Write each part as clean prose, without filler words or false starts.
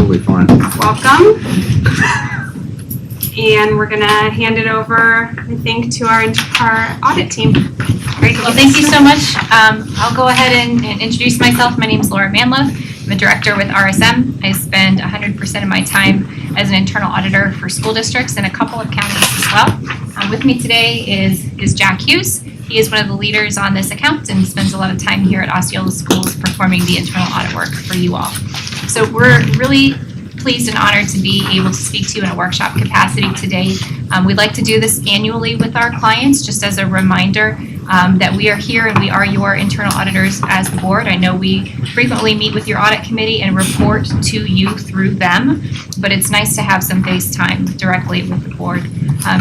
totally fine. Welcome. And we're going to hand it over, I think, to our audit team. Great. Well, thank you so much. I'll go ahead and introduce myself. My name is Laura Manlove. I'm a director with RSM. I spend 100% of my time as an internal auditor for school districts in a couple of counties as well. With me today is Jack Hughes. He is one of the leaders on this account and spends a lot of time here at Osceola Schools performing the internal audit work for you all. So we're really pleased and honored to be able to speak to you in a workshop capacity today. We'd like to do this annually with our clients, just as a reminder that we are here and we are your internal auditors as the board. I know we frequently meet with your audit committee and report to you through them, but it's nice to have some face time directly with the board.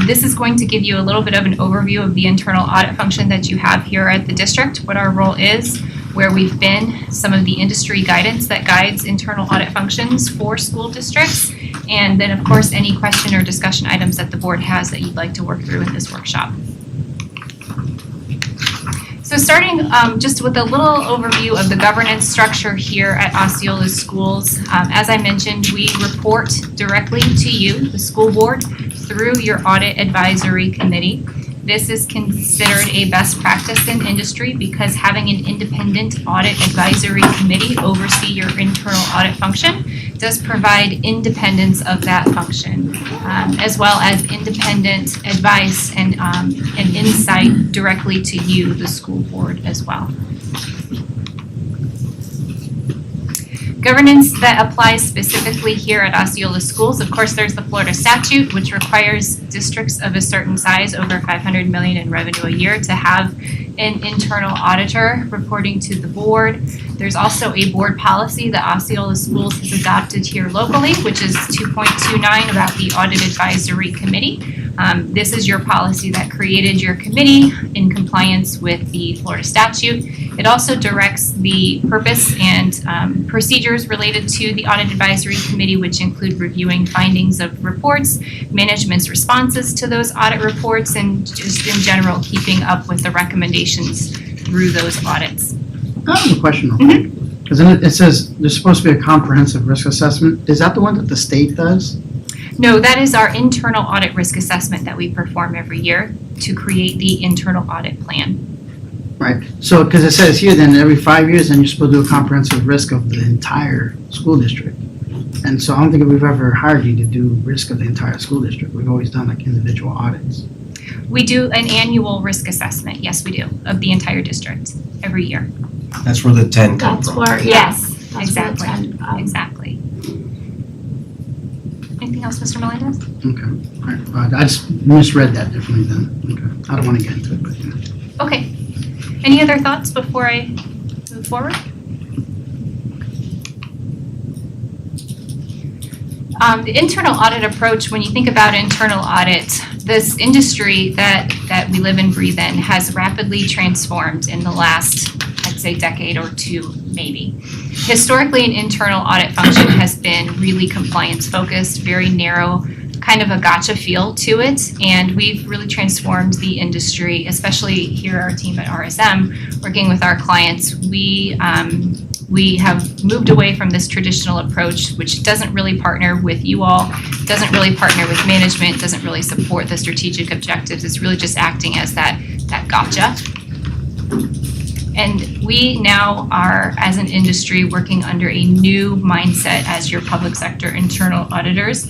This is going to give you a little bit of an overview of the internal audit function that you have here at the district, what our role is, where we've been, some of the industry guidance that guides internal audit functions for school districts, and then of course any question or discussion items that the board has that you'd like to work through in this workshop. So starting just with a little overview of the governance structure here at Osceola Schools. As I mentioned, we report directly to you, the school board, through your audit advisory committee. This is considered a best practice in industry because having an independent audit advisory committee oversee your internal audit function does provide independence of that function, as well as independent advice and insight directly to you, the school board, as well. Governance that applies specifically here at Osceola Schools. Of course, there's the Florida statute, which requires districts of a certain size, over $500 million in revenue a year, to have an internal auditor reporting to the board. There's also a board policy that Osceola Schools has adopted here locally, which is 2.29 about the Audit Advisory Committee. This is your policy that created your committee in compliance with the Florida statute. It also directs the purpose and procedures related to the Audit Advisory Committee, which include reviewing findings of reports, management's responses to those audit reports, and just in general keeping up with the recommendations through those audits. I have a question real quick. Because it says there's supposed to be a comprehensive risk assessment. Is that the one that the state does? No, that is our internal audit risk assessment that we perform every year to create the internal audit plan. Right. So, because it says here then every 5 years, then you're supposed to do a comprehensive risk of the entire school district. And so I don't think we've ever hired you to do risk of the entire school district. We've always done like individual audits. We do an annual risk assessment, yes we do, of the entire district every year. That's where the 10 come That's from. where, Yes, that's exactly, where the 10, exactly. Anything else, Mr. Melendez? Okay. All right. I just misread that differently then. Okay. I don't want to get into it, but yeah. Okay. Any other thoughts before I move forward? The internal audit approach, when you think about internal audit, this industry that we live and breathe in has rapidly transformed in the last, I'd say, decade or two, maybe. Historically, an internal audit function has been really compliance focused, very narrow, kind of a gotcha feel to it, and we've really transformed the industry, especially here, our team at RSM, working with our clients. We have moved away from this traditional approach, which doesn't really partner with you all, doesn't really partner with management, doesn't really support the strategic objectives. It's really just acting as that gotcha. And we now are, as an industry, working under a new mindset as your public sector internal auditors.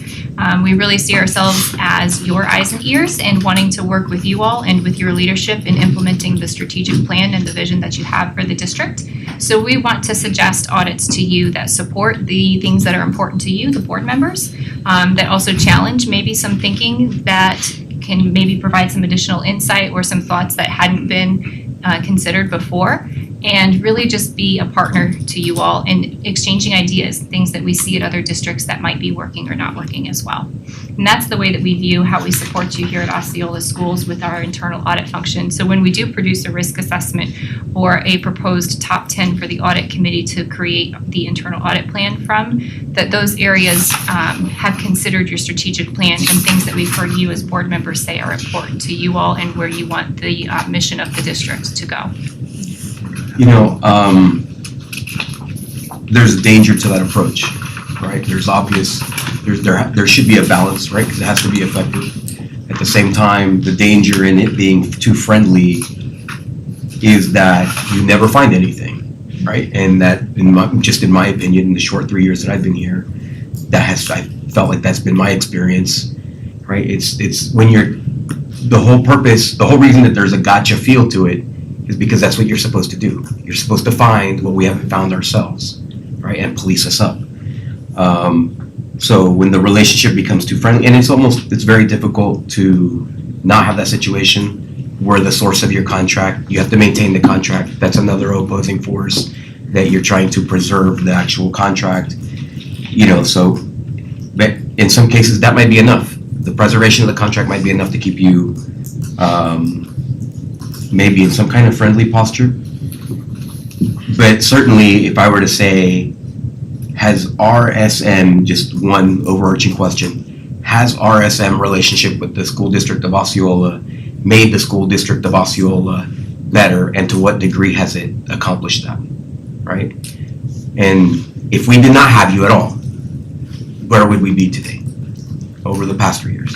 We really see ourselves as your eyes and ears and wanting to work with you all and with your leadership in implementing the strategic plan and the vision that you have for the district. So we want to suggest audits to you that support the things that are important to you, the board members, that also challenge maybe some thinking that can maybe provide some additional insight or some thoughts that hadn't been considered before, and really just be a partner to you all in exchanging ideas, things that we see at other districts that might be working or not working as well. And that's the way that we view how we support you here at Osceola Schools with our internal audit function. So when we do produce a risk assessment or a proposed top 10 for the audit committee to create the internal audit plan from, that those areas have considered your strategic plan and things that we've heard you as board members say are important to you all and where you want the mission of the district to go. You know, there's a danger to that approach. right? There should be a balance, right? Because it has to be effective. At the same time, the danger in it being too friendly is that you never find anything, right? And that, in my opinion, in the short 3 years that I've been here, I felt like that's been my experience, right? It's when the whole reason that there's a gotcha feel to it is because that's what you're supposed to do. You're supposed to find what we haven't found ourselves, right? And police us up. So when the relationship becomes too friendly, and it's very difficult to not have that situation where the source of your contract, you have to maintain the contract. That's another opposing force, that you're trying to preserve the actual contract. But in some cases that might be enough. The preservation of the contract might be enough to keep you maybe in some kind of friendly posture. But certainly, if I were to say, has RSM, just one overarching question, has RSM relationship with the school district of Osceola made the school district of Osceola better, and to what degree has it accomplished that, right? And if we did not have you at all, where would we be today over the past 3 years?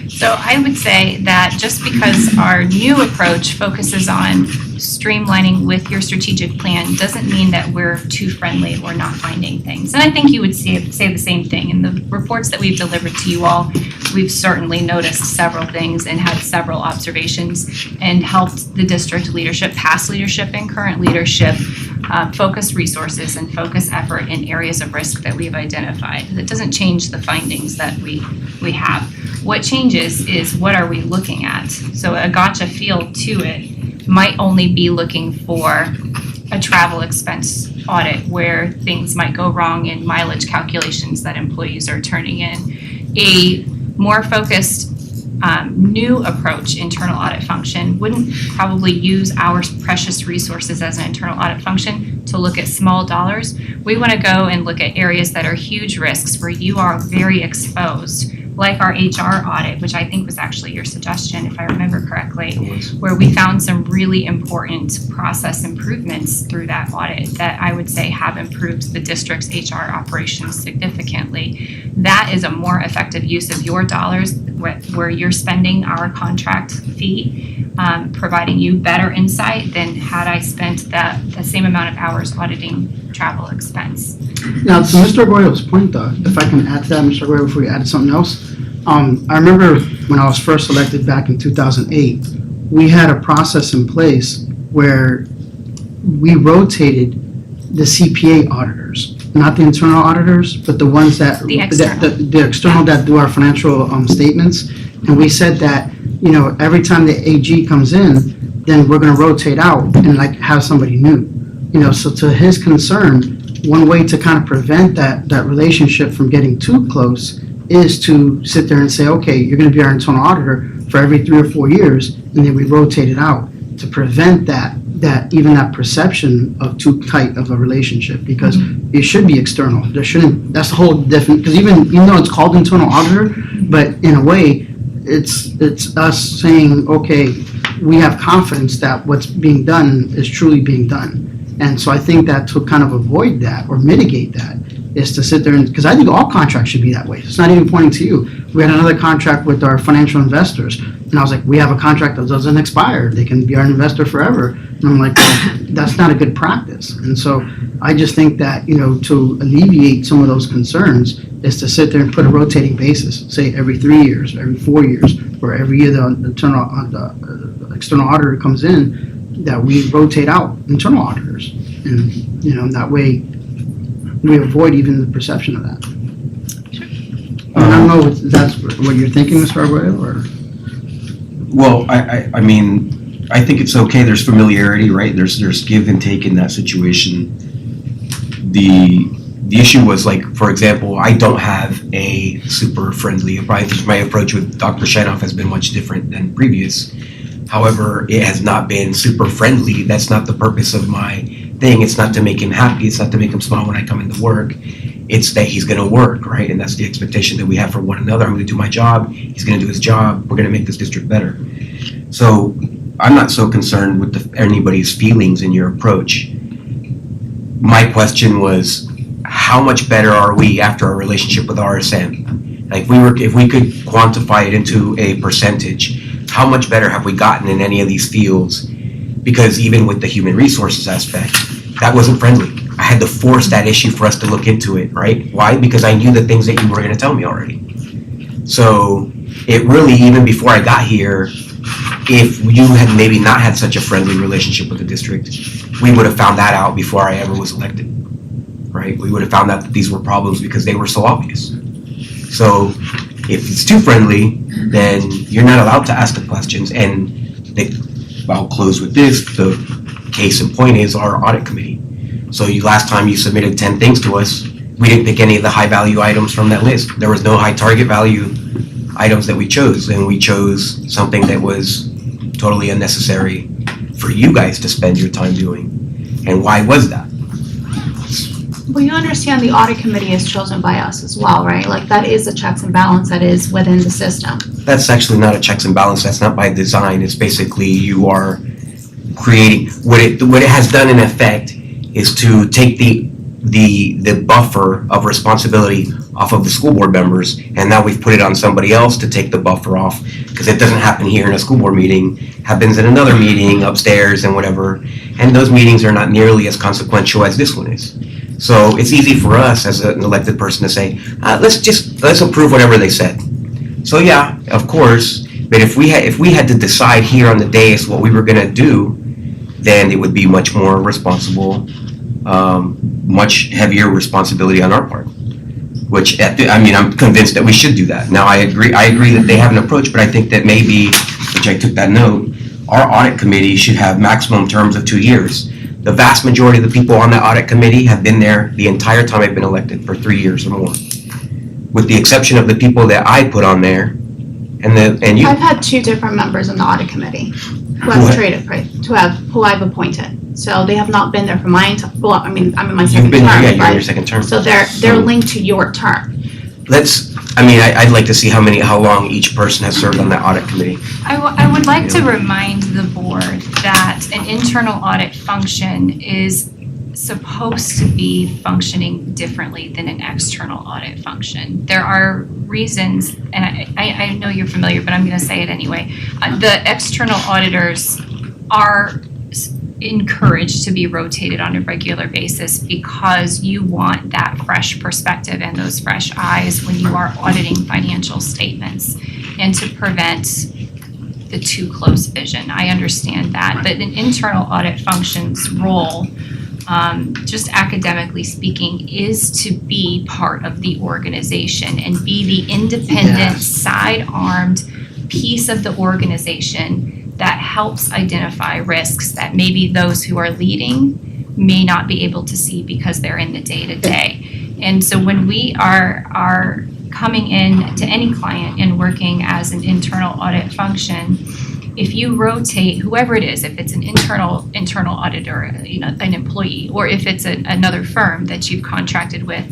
So I would say that just because our new approach focuses on streamlining with your strategic plan doesn't mean that we're too friendly or not finding things. And I think you would say the same thing. In the reports that we've delivered to you all, we've certainly noticed several things and had several observations and helped the district leadership, past leadership and current leadership, focus resources and focus effort in areas of risk that we've identified. That doesn't change the findings that we have. What changes is what are we looking at? So a gotcha feel to it might only be looking for a travel expense audit where things might go wrong in mileage calculations that employees are turning in. A more focused new approach, internal audit function, wouldn't probably use our precious resources as an internal audit function to look at small dollars. We want to go and look at areas that are huge risks where you are very exposed, like our HR audit, which I think was actually your suggestion, if I remember correctly, where we found some really important process improvements through that audit that I would say have improved the district's HR operations significantly. That is a more effective use of your dollars where you're spending our contract fee, providing you better insight than had I spent the same amount of hours auditing travel expense. Now, to Mr. Arroyo's point, though, if I can add to that, Mr. Arroyo, before you add something else, I remember when I was first elected back in 2008, we had a process in place where we rotated the CPA auditors, not the internal auditors, but the ones that The external. the external that do our financial statements, and we said that every time the AG comes in, then we're going to rotate out and have somebody new. So to his concern, one way to kind of prevent that relationship from getting too close is to sit there and say, okay, you're going to be our internal auditor for every 3 or 4 years, and then we rotate it out to prevent that perception of too tight of a relationship, because it should be external. There shouldn't. That's the whole different. Because even though it's called internal auditor, but in a way, it's us saying, okay, we have confidence that what's being done is truly being done. And so I think that to kind of avoid that or mitigate that is to sit there and, because I think all contracts should be that way. It's not even pointing to you. We had another contract with our financial investors, and I was like, we have a contract that doesn't expire. They can be our investor forever. And I'm like, well, that's not a good practice. And so I just think that, to alleviate some of those concerns is to sit there and put a rotating basis, say every 3 years, every 4 years, or every year the external auditor comes in, that we rotate out internal auditors. And, that way we avoid even the perception of that. I don't know if that's what you're thinking, Mr. Arroyo, or? Well, I mean, I think it's okay. There's familiarity, right? There's give and take in that situation. The issue was, like, for example, I don't have a super friendly approach. My approach with Dr. Shanoff has been much different than previous. However, it has not been super friendly. That's not the purpose of my thing. It's not to make him happy. It's not to make him smile when I come into work. It's that he's going to work, right? And that's the expectation that we have for one another. I'm going to do my job. He's going to do his job. We're going to make this district better. So I'm not so concerned with anybody's feelings in your approach. My question was, how much better are we after our relationship with RSM? Like if we could quantify it into a percentage, how much better have we gotten in any of these fields? Because even with the human resources aspect, that wasn't friendly. I had to force that issue for us to look into it, right? Why? Because I knew the things that you were going to tell me already. So it really, even before I got here, if you had maybe not had such a friendly relationship with the district, we would have found that out before I ever was elected, right? We would have found out that these were problems because they were so obvious. So if it's too friendly, then you're not allowed to ask the questions. And I'll close with this. The case in point is our audit committee. So last time you submitted 10 things to us, we didn't pick any of the high value items from that list. There was no high target value items that we chose, and we chose something that was totally unnecessary for you guys to spend your time doing. And why was that? Well, you understand the audit committee is chosen by us as well, right? Like that is a checks and balance that is within the system. That's actually not a checks and balance. That's not by design. It's basically you are creating what it has done in effect is to take the buffer of responsibility off of the school board members, and now we've put it on somebody else to take the buffer off, because it doesn't happen here in a school board meeting, happens in another meeting upstairs and whatever, and those meetings are not nearly as consequential as this one is. So it's easy for us as an elected person to say, let's approve whatever they said. So yeah, of course, but if we had to decide here on the dais what we were gonna do, then it would be much more responsible, much heavier responsibility on our part. Which, I'm convinced that we should do that. Now, I agree that they have an approach, but I think that maybe, which I took that note, our audit committee should have maximum terms of 2 years. The vast majority of the people on that audit committee have been there the entire time I've been elected, for 3 years or more. With the exception of the people that I put on there, and you. I've had 2 different members on the audit committee who I've appointed. So they have not been there for my entire, well, I'm in my second term, You're in right? your second term. So they're linked to your term. I'd like to see how long each person has served on that audit committee. I would like to remind the board that an internal audit function is supposed to be functioning differently than an external audit function. There are reasons, and I know you're familiar, but I'm going to say it anyway. The external auditors are encouraged to be rotated on a regular basis because you want that fresh perspective and those fresh eyes when you are auditing financial statements, and to prevent the too close vision. I understand that, but an internal audit function's role, just academically speaking, is to be part of the organization and be the independent, side-armed piece of the organization that helps identify risks that maybe those who are leading may not be able to see because they're in the day-to-day. And so when we are coming in to any client and working as an internal audit function, if you rotate whoever it is, if it's an internal auditor, an employee, or if it's another firm that you've contracted with,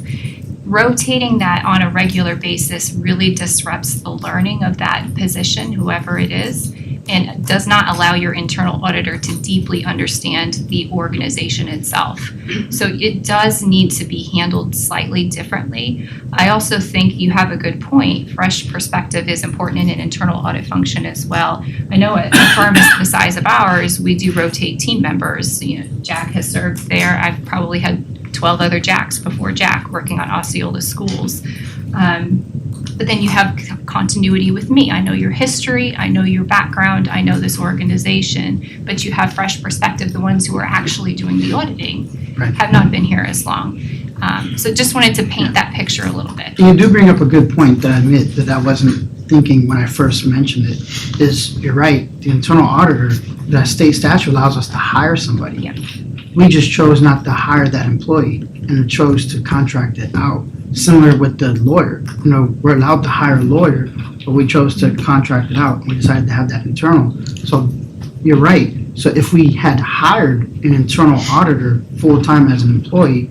rotating that on a regular basis really disrupts the learning of that position, whoever it is, and does not allow your internal auditor to deeply understand the organization itself. So it does need to be handled slightly differently. I also think you have a good point. Fresh perspective is important in an internal audit function as well. I know at a firm the size of ours, we do rotate team members. Jack has served there. I've probably had 12 other Jacks before Jack working on Osceola schools. But then you have continuity with me. I know your history, I know your background, I know this organization, but you have fresh perspective. The ones who are actually doing the auditing have not been here as long. So just wanted to paint that picture a little bit. You do bring up a good point that I admit that I wasn't thinking when I first mentioned it, is you're right, the internal auditor, the state statute allows us to hire somebody. Yeah. We just chose not to hire that employee and chose to contract it out. Similar with the lawyer, we're allowed to hire a lawyer, but we chose to contract it out. We decided to have that internal. So you're right. So if we had hired an internal auditor full-time as an employee,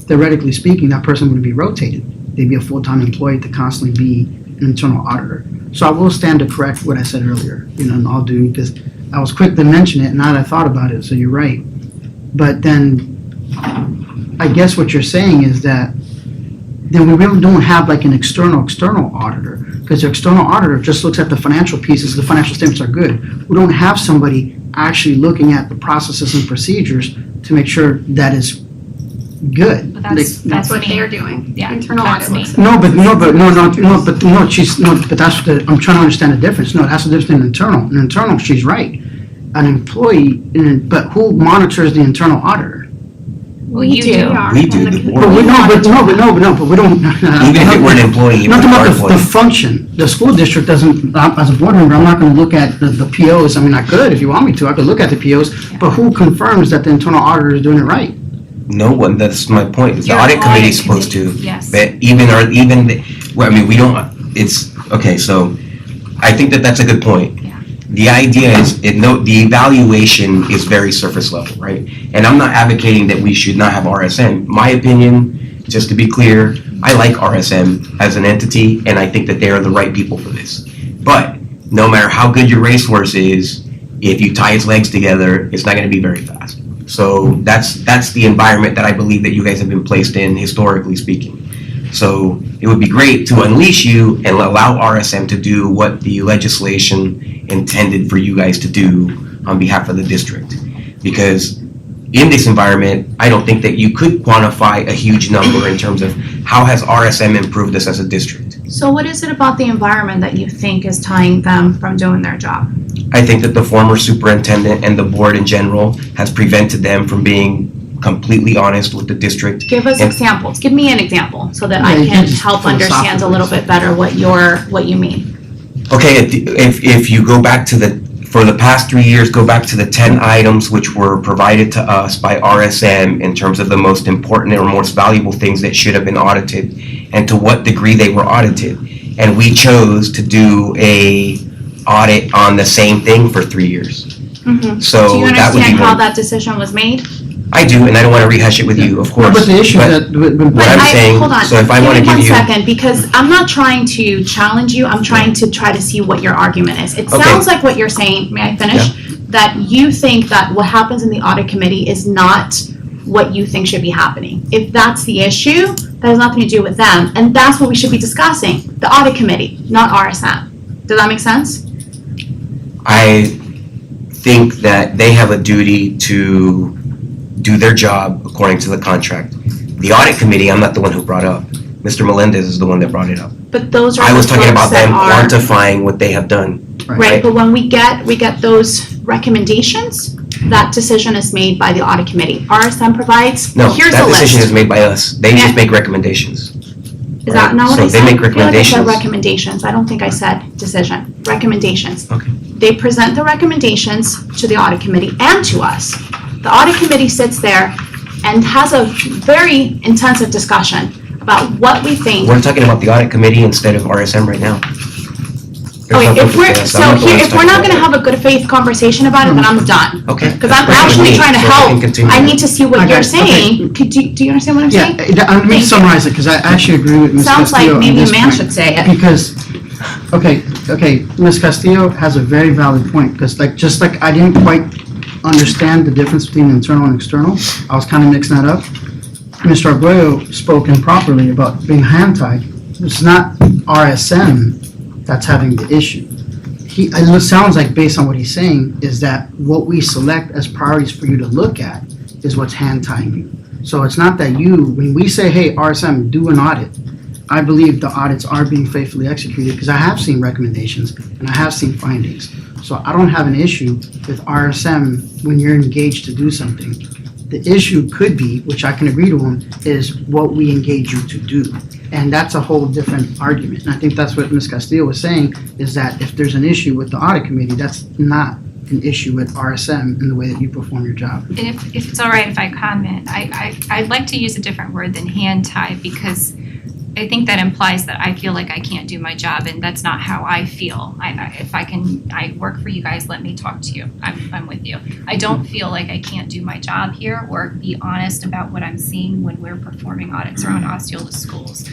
theoretically speaking, that person would be rotated. They'd be a full-time employee to constantly be an internal auditor. So I will stand to correct what I said earlier, and I'll do, because I was quick to mention it, and now that I thought about it, so you're right. But then I guess what you're saying is that then we really don't have like an external auditor, because the external auditor just looks at the financial pieces, the financial statements are good. We don't have somebody actually looking at the processes and procedures to make sure that is good. But that's what me. they're doing. Yeah, Internal that's audit me. looks at No, but it. that's the, I'm trying to understand the difference. No, that's the difference in internal. In internal, she's right. An employee, but who monitors the internal auditor? Well, you do. We do, the board. But we don't. Even if it were an employee, it Not would be our about the employee. function. The school district doesn't, as a board member, I'm not gonna look at the POs. I mean, I could if you want me to, I could look at the POs, but who confirms that the internal auditor is doing it right? No one, that's my point. The Your audit committee audit is supposed to. committee, yes. But well, I mean, we don't, it's, okay, so I think that that's a good point. Yeah. The idea is, the evaluation is very surface level, right? And I'm not advocating that we should not have RSM. My opinion, just to be clear, I like RSM as an entity, and I think that they are the right people for this. But no matter how good your racehorse is, if you tie its legs together, it's not gonna be very fast. So that's the environment that I believe that you guys have been placed in, historically speaking. So it would be great to unleash you and allow RSM to do what the legislation intended for you guys to do on behalf of the district. Because in this environment, I don't think that you could quantify a huge number in terms of how has RSM improved us as a district. So what is it about the environment that you think is tying them from doing their job? I think that the former superintendent and the board in general has prevented them from being completely honest with the district. Give us And- examples. Give me an example so that Yeah, I you can can just help understand a little bit better what you mean. Okay, if you go back to for the past 3 years, go back to the 10 items which were provided to us by RSM in terms of the most important or most valuable things that should have been audited and to what degree they were audited. And we chose to do a audit on the same thing for 3 years. Mm-hmm. So Do you that would be understand how one. that decision was made? I do, and I don't want to rehash it with you, of course. But the issue But that, What I'm saying, Hold on. so if I want to give me you. 1 second, because I'm not trying to challenge you, I'm trying to try to see what your argument is. It Okay. sounds like what you're saying, may I finish? That you think that what happens in the audit committee is not what you think should be happening. If that's the issue, that has nothing to do with them, and that's what we should be discussing, the audit committee, not RSM. Does that make sense? I think that they have a duty to do their job according to the contract. The audit committee, I'm not the one who brought up. Mr. Melendez is the one that brought it up. But those are I was the talking folks about them that are. quantifying what they have done. Right, but when we get those recommendations, that decision is made by the audit committee. RSM provides, No, here's that a decision is list. made by us. They Yeah. just make recommendations. Is that not what I So said? they make I feel like I recommendations. said recommendations. I don't think I said decision. Recommendations. Okay. They present the recommendations to the audit committee and to us. The audit committee sits there and has a very intensive discussion about what we think. We're talking about the audit committee instead of RSM right now. There's Okay, nothing if to we're, this. so I'm not the one here, that's if we're not talking gonna about have a good faith conversation about it, then I'm done. it. Okay. Because that's I'm fine with actually me, trying to so we can help. continue. I need to see what Okay, you're okay. saying. Do you understand what I'm saying? Yeah, let me Thank you. summarize it, because I actually agree with Ms. Sounds like Castillo on maybe a this man point. should say it. Because, okay, Ms. Castillo has a very valid point, because just like I didn't quite understand the difference between internal and external, I was kind of mixing that up. Mr. Arguello spoke improperly about being hand-tied. It's not RSM that's having the issue. It sounds like, based on what he's saying, is that what we select as priorities for you to look at is what's hand-tying you. So it's not that when we say, hey, RSM, do an audit, I believe the audits are being faithfully executed, because I have seen recommendations and I have seen findings. So I don't have an issue with RSM when you're engaged to do something. The issue could be, which I can agree to him, is what we engage you to do. And that's a whole different argument. And I think that's what Ms. Castillo was saying, is that if there's an issue with the audit committee, that's not an issue with RSM in the way that you perform your job. And if it's all right if I comment, I'd like to use a different word than hand tied, because I think that implies that I feel like I can't do my job, and that's not how I feel. If I work for you guys, let me talk to you. I'm with you. I don't feel like I can't do my job here or be honest about what I'm seeing when we're performing audits around Osceola schools.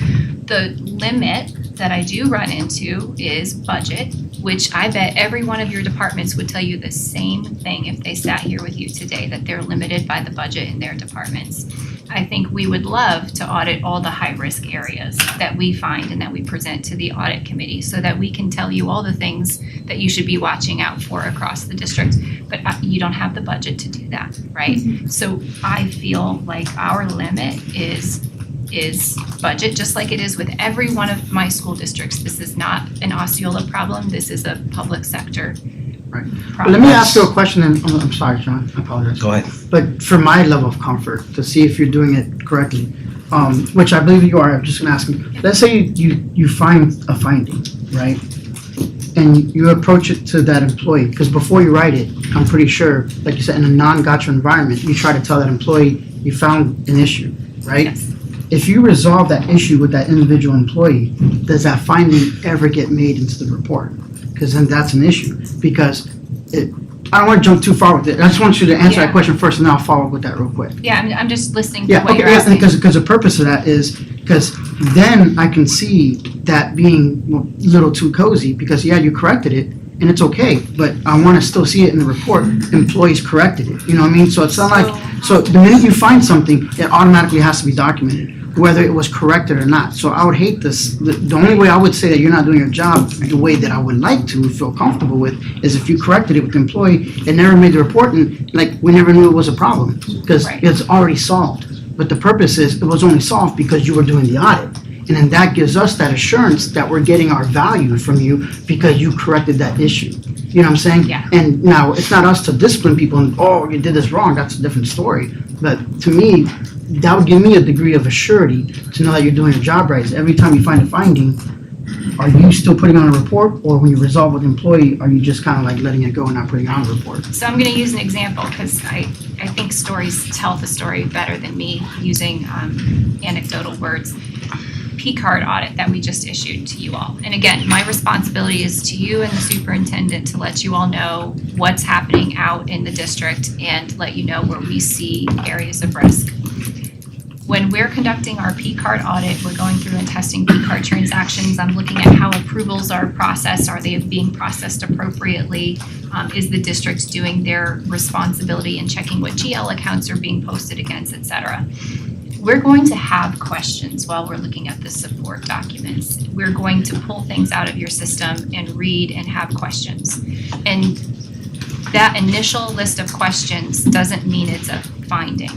The limit that I do run into is budget, which I bet every one of your departments would tell you the same thing if they sat here with you today, that they're limited by the budget in their departments. I think we would love to audit all the high-risk areas that we find and that we present to the audit committee so that we can tell you all the things that you should be watching out for across the district. But you don't have the budget to do that, right? So I feel like our limit is budget, just like it is with every one of my school districts. This is not an Osceola problem. This is a public sector Right. problem. Let me ask you a question, and I'm sorry, John, I apologize. Go ahead. But for my level of comfort, to see if you're doing it correctly, which I believe you are, I'm just gonna ask you, let's say you find a finding, right? And you approach it to that employee, because before you write it, I'm pretty sure, like you said, in a non-gotcha environment, you try to tell that employee you found an issue, right? Yes. If you resolve that issue with that individual employee, does that finding ever get made into the report? Because then that's an issue, because I don't want to jump too far with it. I just want you to answer that Yeah. question first, and then I'll follow up with that real quick. Yeah, I'm just listening to Yeah, what okay, you're yeah, asking. because the purpose of that is, because then I can see that being a little too cozy, because yeah, you corrected it, and it's okay, but I want to still see it in the report, employees corrected it, you know what I mean? So it's not like, so the minute you find something, it automatically has to be documented, whether it was corrected or not. So I would hate this, the only way I would say that you're not doing your job the way that I would like to feel comfortable with is if you corrected it with the employee, it never made the report, and like, we never knew it was a problem, because Right. it's already solved. But the purpose is, it was only solved because you were doing the audit. And then that gives us that assurance that we're getting our value from you because you corrected that issue. You know what I'm saying? Yeah. And now, it's not us to discipline people and, oh, you did this wrong, that's a different story. But to me, that would give me a degree of assurity to know that you're doing your job right. Every time you find a finding, are you still putting on a report? Or when you resolve with the employee, are you just kind of like letting it go and not putting on a report? So I'm going to use an example because I think stories tell the story better than me using anecdotal words. P-card audit that we just issued to you all. And again, my responsibility is to you and the superintendent to let you all know what's happening out in the district and let you know where we see areas of risk. When we're conducting our P-card audit, we're going through and testing P-card transactions. I'm looking at how approvals are processed. Are they being processed appropriately? Is the district doing their responsibility and checking what GL accounts are being posted against, et cetera? We're going to have questions while we're looking at the support documents. We're going to pull things out of your system and read and have questions. And that initial list of questions doesn't mean it's a finding.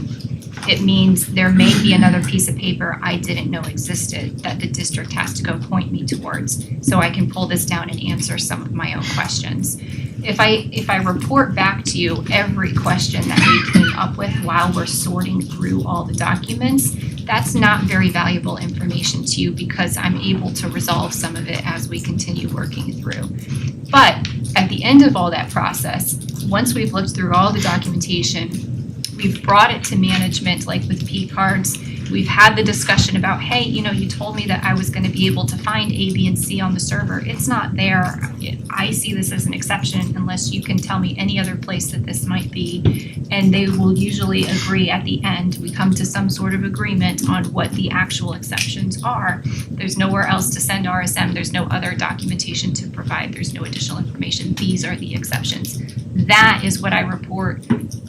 It means there may be another piece of paper I didn't know existed that the district has to go point me towards so I can pull this down and answer some of my own questions. If I report back to you every question that we came up with while we're sorting through all the documents, that's not very valuable information to you because I'm able to resolve some of it as we continue working through. But at the end of all that process, once we've looked through all the documentation, we've brought it to management, like with P-cards. We've had the discussion about, hey, you told me that I was going to be able to find A, B, and C on the server. It's not there. I see this as an exception unless you can tell me any other place that this might be. And they will usually agree at the end. We come to some sort of agreement on what the actual exceptions are. There's nowhere else to send RSM. There's no other documentation to provide. There's no additional information. These are the exceptions. That is what I report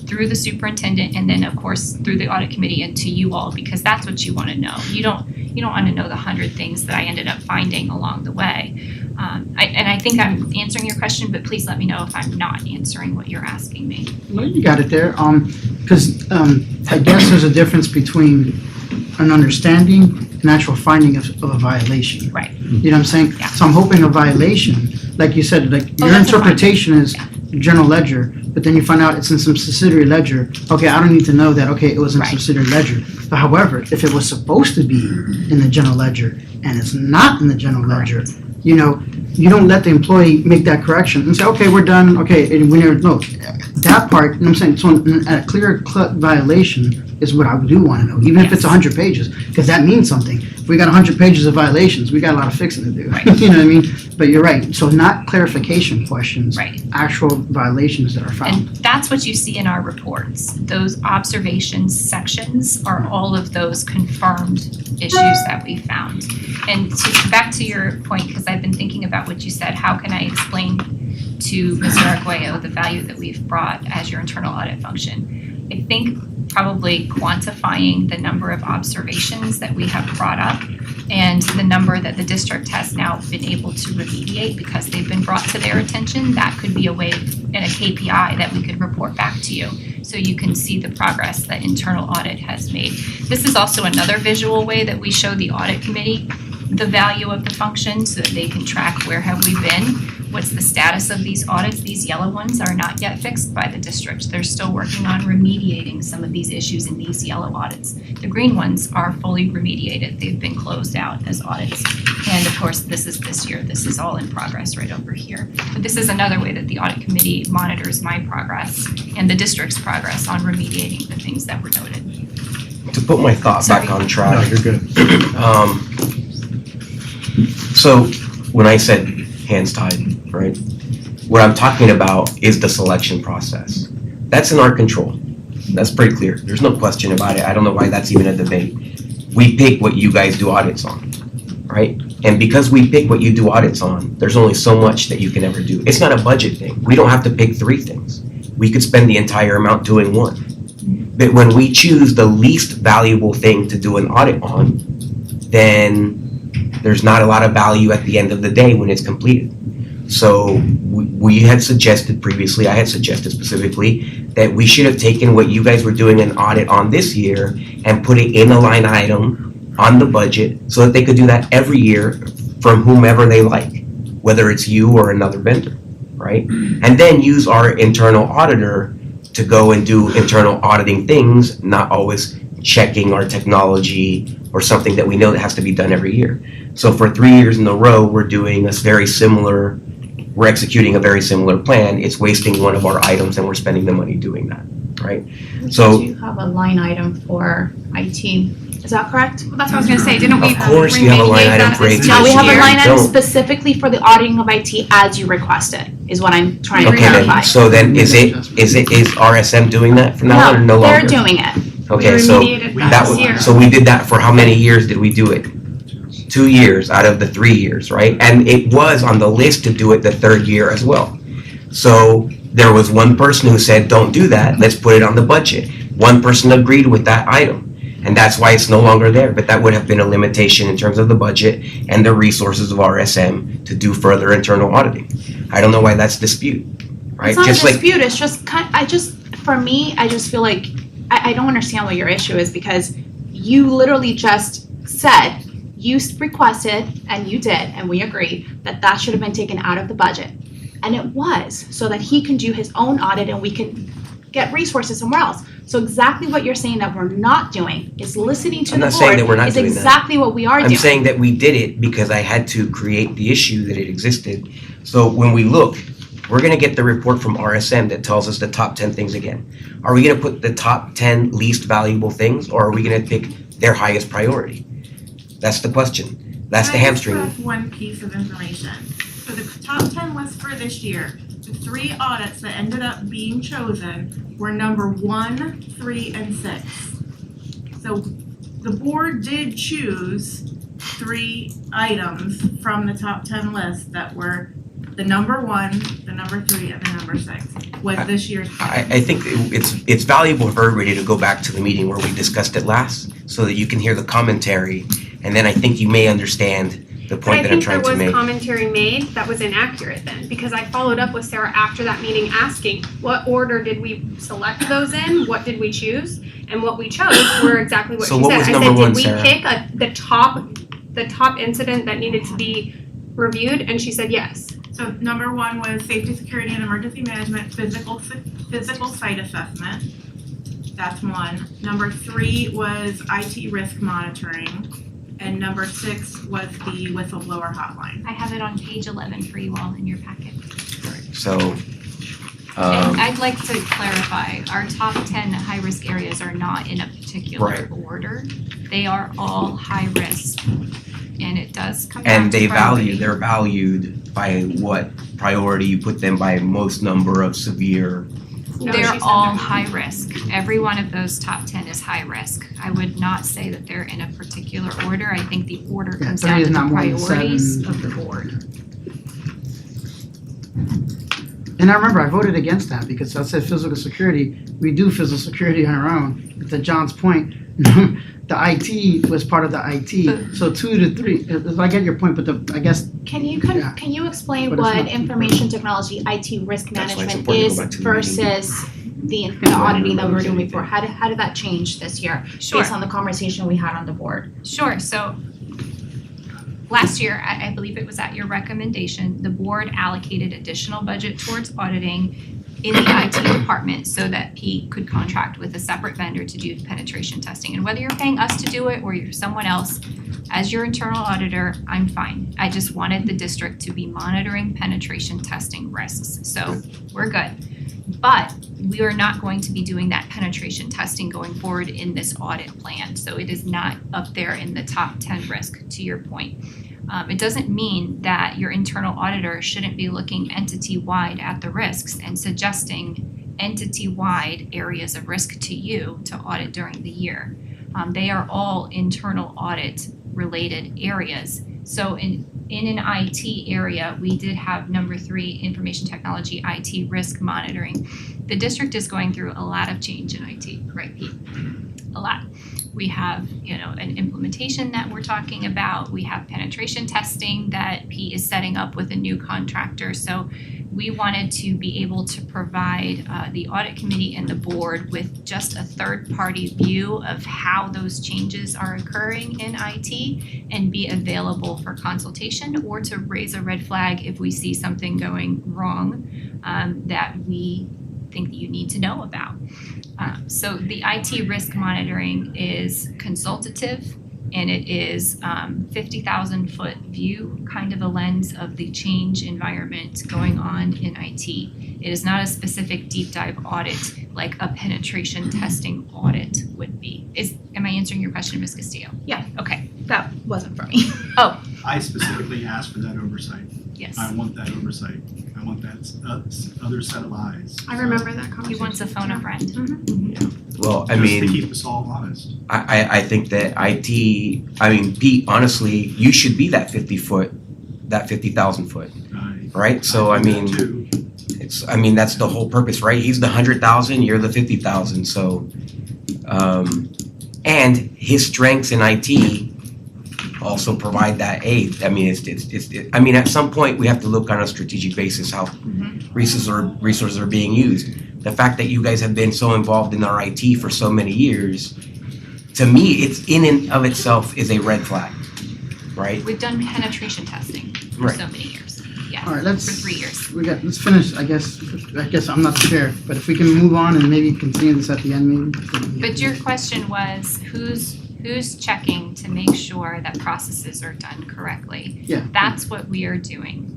through the superintendent and then of course through the audit committee and to you all because that's what you want to know. You don't want to know the 100 things that I ended up finding along the way. I think I'm answering your question, but please let me know if I'm not answering what you're asking me. Well, you got it there. Because I guess there's a difference between an understanding and actual finding of a violation. Right. You know what I'm saying? Yeah. So I'm hoping a violation, like you said, like your that's a interpretation is Yeah. general ledger, but then you find out it's in some subsidiary ledger. Okay, I don't need to know that, okay, it was in Right. subsidiary ledger. But however, if it was supposed to be in the general ledger and it's not in the general ledger, you don't let the employee make that correction and say, okay, we're done, okay, and we never, no. That part, you know what I'm saying, so a clear-cut violation is what I do want to know, even if it's 100 pages, because that means something. If we got 100 pages of violations, we got a lot of fixing to do. Right. You know what I mean? But you're right, so not clarification questions, Right. actual violations that are found. And that's what you see in our reports. Those observations sections are all of those confirmed issues that we found. And back to your point, because I've been thinking about what you said, how can I explain to Mr. Arguello the value that we've brought as your internal audit function? I think probably quantifying the number of observations that we have brought up and the number that the district has now been able to remediate because they've been brought to their attention. That could be a way and a KPI that we could report back to you so you can see the progress that internal audit has made. This is also another visual way that we show the audit committee the value of the function so that they can track where have we been, what's the status of these audits. These yellow ones are not yet fixed by the district. They're still working on remediating some of these issues in these yellow audits. The green ones are fully remediated. They've been closed out as audits. And of course, this is this year. This is all in progress right over here. But this is another way that the audit committee monitors my progress and the district's progress on remediating the things that were noted. To put my thought back on track. No, you're good. So when I said hands tied, right? What I'm talking about is the selection process. That's in our control. That's pretty clear. There's no question about it. I don't know why that's even a debate. We pick what you guys do audits on, right? And because we pick what you do audits on, there's only so much that you can ever do. It's not a budget thing. We don't have to pick 3 things. We could spend the entire amount doing 1. But when we choose the least valuable thing to do an audit on, then there's not a lot of value at the end of the day when it's completed. So we had suggested previously, I had suggested specifically, that we should have taken what you guys were doing an audit on this year and put it in a line item on the budget so that they could do that every year from whomever they like, whether it's you or another vendor, right? And then use our internal auditor to go and do internal auditing things, not always checking our technology or something that we know that has to be done every year. So for 3 years in a row, we're executing a very similar plan. It's wasting one of our items and we're spending the money doing that, right? So We do have a line item for IT, is that correct? Well, that's what I was gonna say, didn't we Of course we have a line remediate item that for this AT. No, we have a Yeah, line item don't. specifically for the auditing of IT as you requested, is what I'm trying to Okay, clarify. then, so then is RSM doing that from now on or no longer? They're doing it. Okay, We so remediated that that this year. was, so we did that for how many years did we do it? 2 years out of the 3 years, right? And it was on the list to do it the 3rd year as well. So there was one person who said, don't do that, let's put it on the budget. One person agreed with that item, and that's why it's no longer there. But that would have been a limitation in terms of the budget and the resources of RSM to do further internal auditing. I don't know why that's dispute, right? It's not Just a like dispute, it's just for me, I just feel like, I don't understand what your issue is because you literally just said, you requested and you did, and we agreed that should have been taken out of the budget. And it was, so that he can do his own audit and we can get resources somewhere else. So exactly what you're saying that we're not doing is listening to I'm the not saying that we're board not is doing that. exactly what we are I'm doing. saying that we did it because I had to create the issue that it existed. So when we look, we're gonna get the report from RSM that tells us the top 10 things again. Are we gonna put the top 10 least valuable things, or are we gonna pick their highest priority? That's the question. That's the hamstring. Can I just correct one piece of information? So the top 10 list for this year, the 3 audits that ended up being chosen were number 1, 3, and 6. So the board did choose 3 items from the top 10 list that were the number 1, the number 3, and the number 6 was this year's. I think it's valuable for everybody to go back to the meeting where we discussed it last, so that you can hear the commentary, and then I think you may understand the But point I that I'm think there trying to was make. commentary made that was inaccurate then, because I followed up with Sarah after that meeting asking, what order did we select those in? What did we choose? And what we chose were exactly what So she what said. was I number said, one, did we Sarah? pick the top incident that needed to be reviewed? And she said yes. So number 1 was safety, security, and emergency management, physical site assessment. That's 1. Number 3 was IT risk monitoring. And number 6 was the whistleblower hotline. I have it on page 11 for you all in your packet. So, And I'd like to clarify, our top 10 high-risk areas are not in a particular Right. order. They are all high risk, and it does come down and to priority. they're valued by what priority you put them by most number of severe. No, They're she said all they're not. high risk. Every one of those top 10 is high risk. I would not say that they're in a particular order. I think the order Yeah, comes 3 down is to the not more than priorities 7. of the board. And I remember I voted against that because I said physical security, we do physical security on our own. But to John's point, the IT was part of the IT. So 2 to 3, I get your point, but I guess, Can you Yeah. can you explain But it's what not- information technology IT risk That's why it's management important to go is back to the versus the auditing that we were doing before? How did that change this year Sure. based on the conversation we had on the board? Sure, so last year, I believe it was at your recommendation, the board allocated additional budget towards auditing in the IT department so that Pete could contract with a separate vendor to do penetration testing. And whether you're paying us to do it or you're someone else, as your internal auditor, I'm fine. I just wanted the district to be monitoring penetration testing risks, so we're good. But we are not going to be doing that penetration testing going forward in this audit plan. So it is not up there in the top 10 risk, to your point. It doesn't mean that your internal auditor shouldn't be looking entity-wide at the risks and suggesting entity-wide areas of risk to you to audit during the year. They are all internal audit related areas. So in an IT area, we did have number 3, information technology, IT risk monitoring. The district is going through a lot of change in IT, right, Pete? A lot. We have, an implementation that we're talking about. We have penetration testing that Pete is setting up with a new contractor. So we wanted to be able to provide the audit committee and the board with just a third-party view of how those changes are occurring in IT and be available for consultation or to raise a red flag if we see something going wrong that we think that you need to know about. So the IT risk monitoring is consultative and it is 50,000-foot view, kind of a lens of the change environment going on in IT. It is not a specific deep dive audit like a penetration testing audit would be. Am I answering your question, Ms. Castillo? Yeah. Okay, That wasn't for me. I specifically asked for that oversight. yes. I want that oversight. I want that other set of eyes. I remember that He conversation. wants to phone a friend. Well, I Just mean. to keep us all honest. I think that Pete, honestly, you should be that 50,000 foot, right? So I think mean, that too. that's the whole purpose, right? He's the 100,000, you're the 50,000, so, and his strengths in IT also provide that aid. I mean, at some point, we have to look on a strategic basis how resources are being used. The fact that you guys have been so involved in our IT for so many years, to me, it's in and of itself is a red flag, right? We've done penetration testing for Right. so many years. Yes, all right, for 3 years. let's finish, I guess I'm not the chair, but if we can move on and maybe continue this at the end, maybe. But your question was, who's checking to make sure that processes are done correctly? Yeah. That's what we are doing.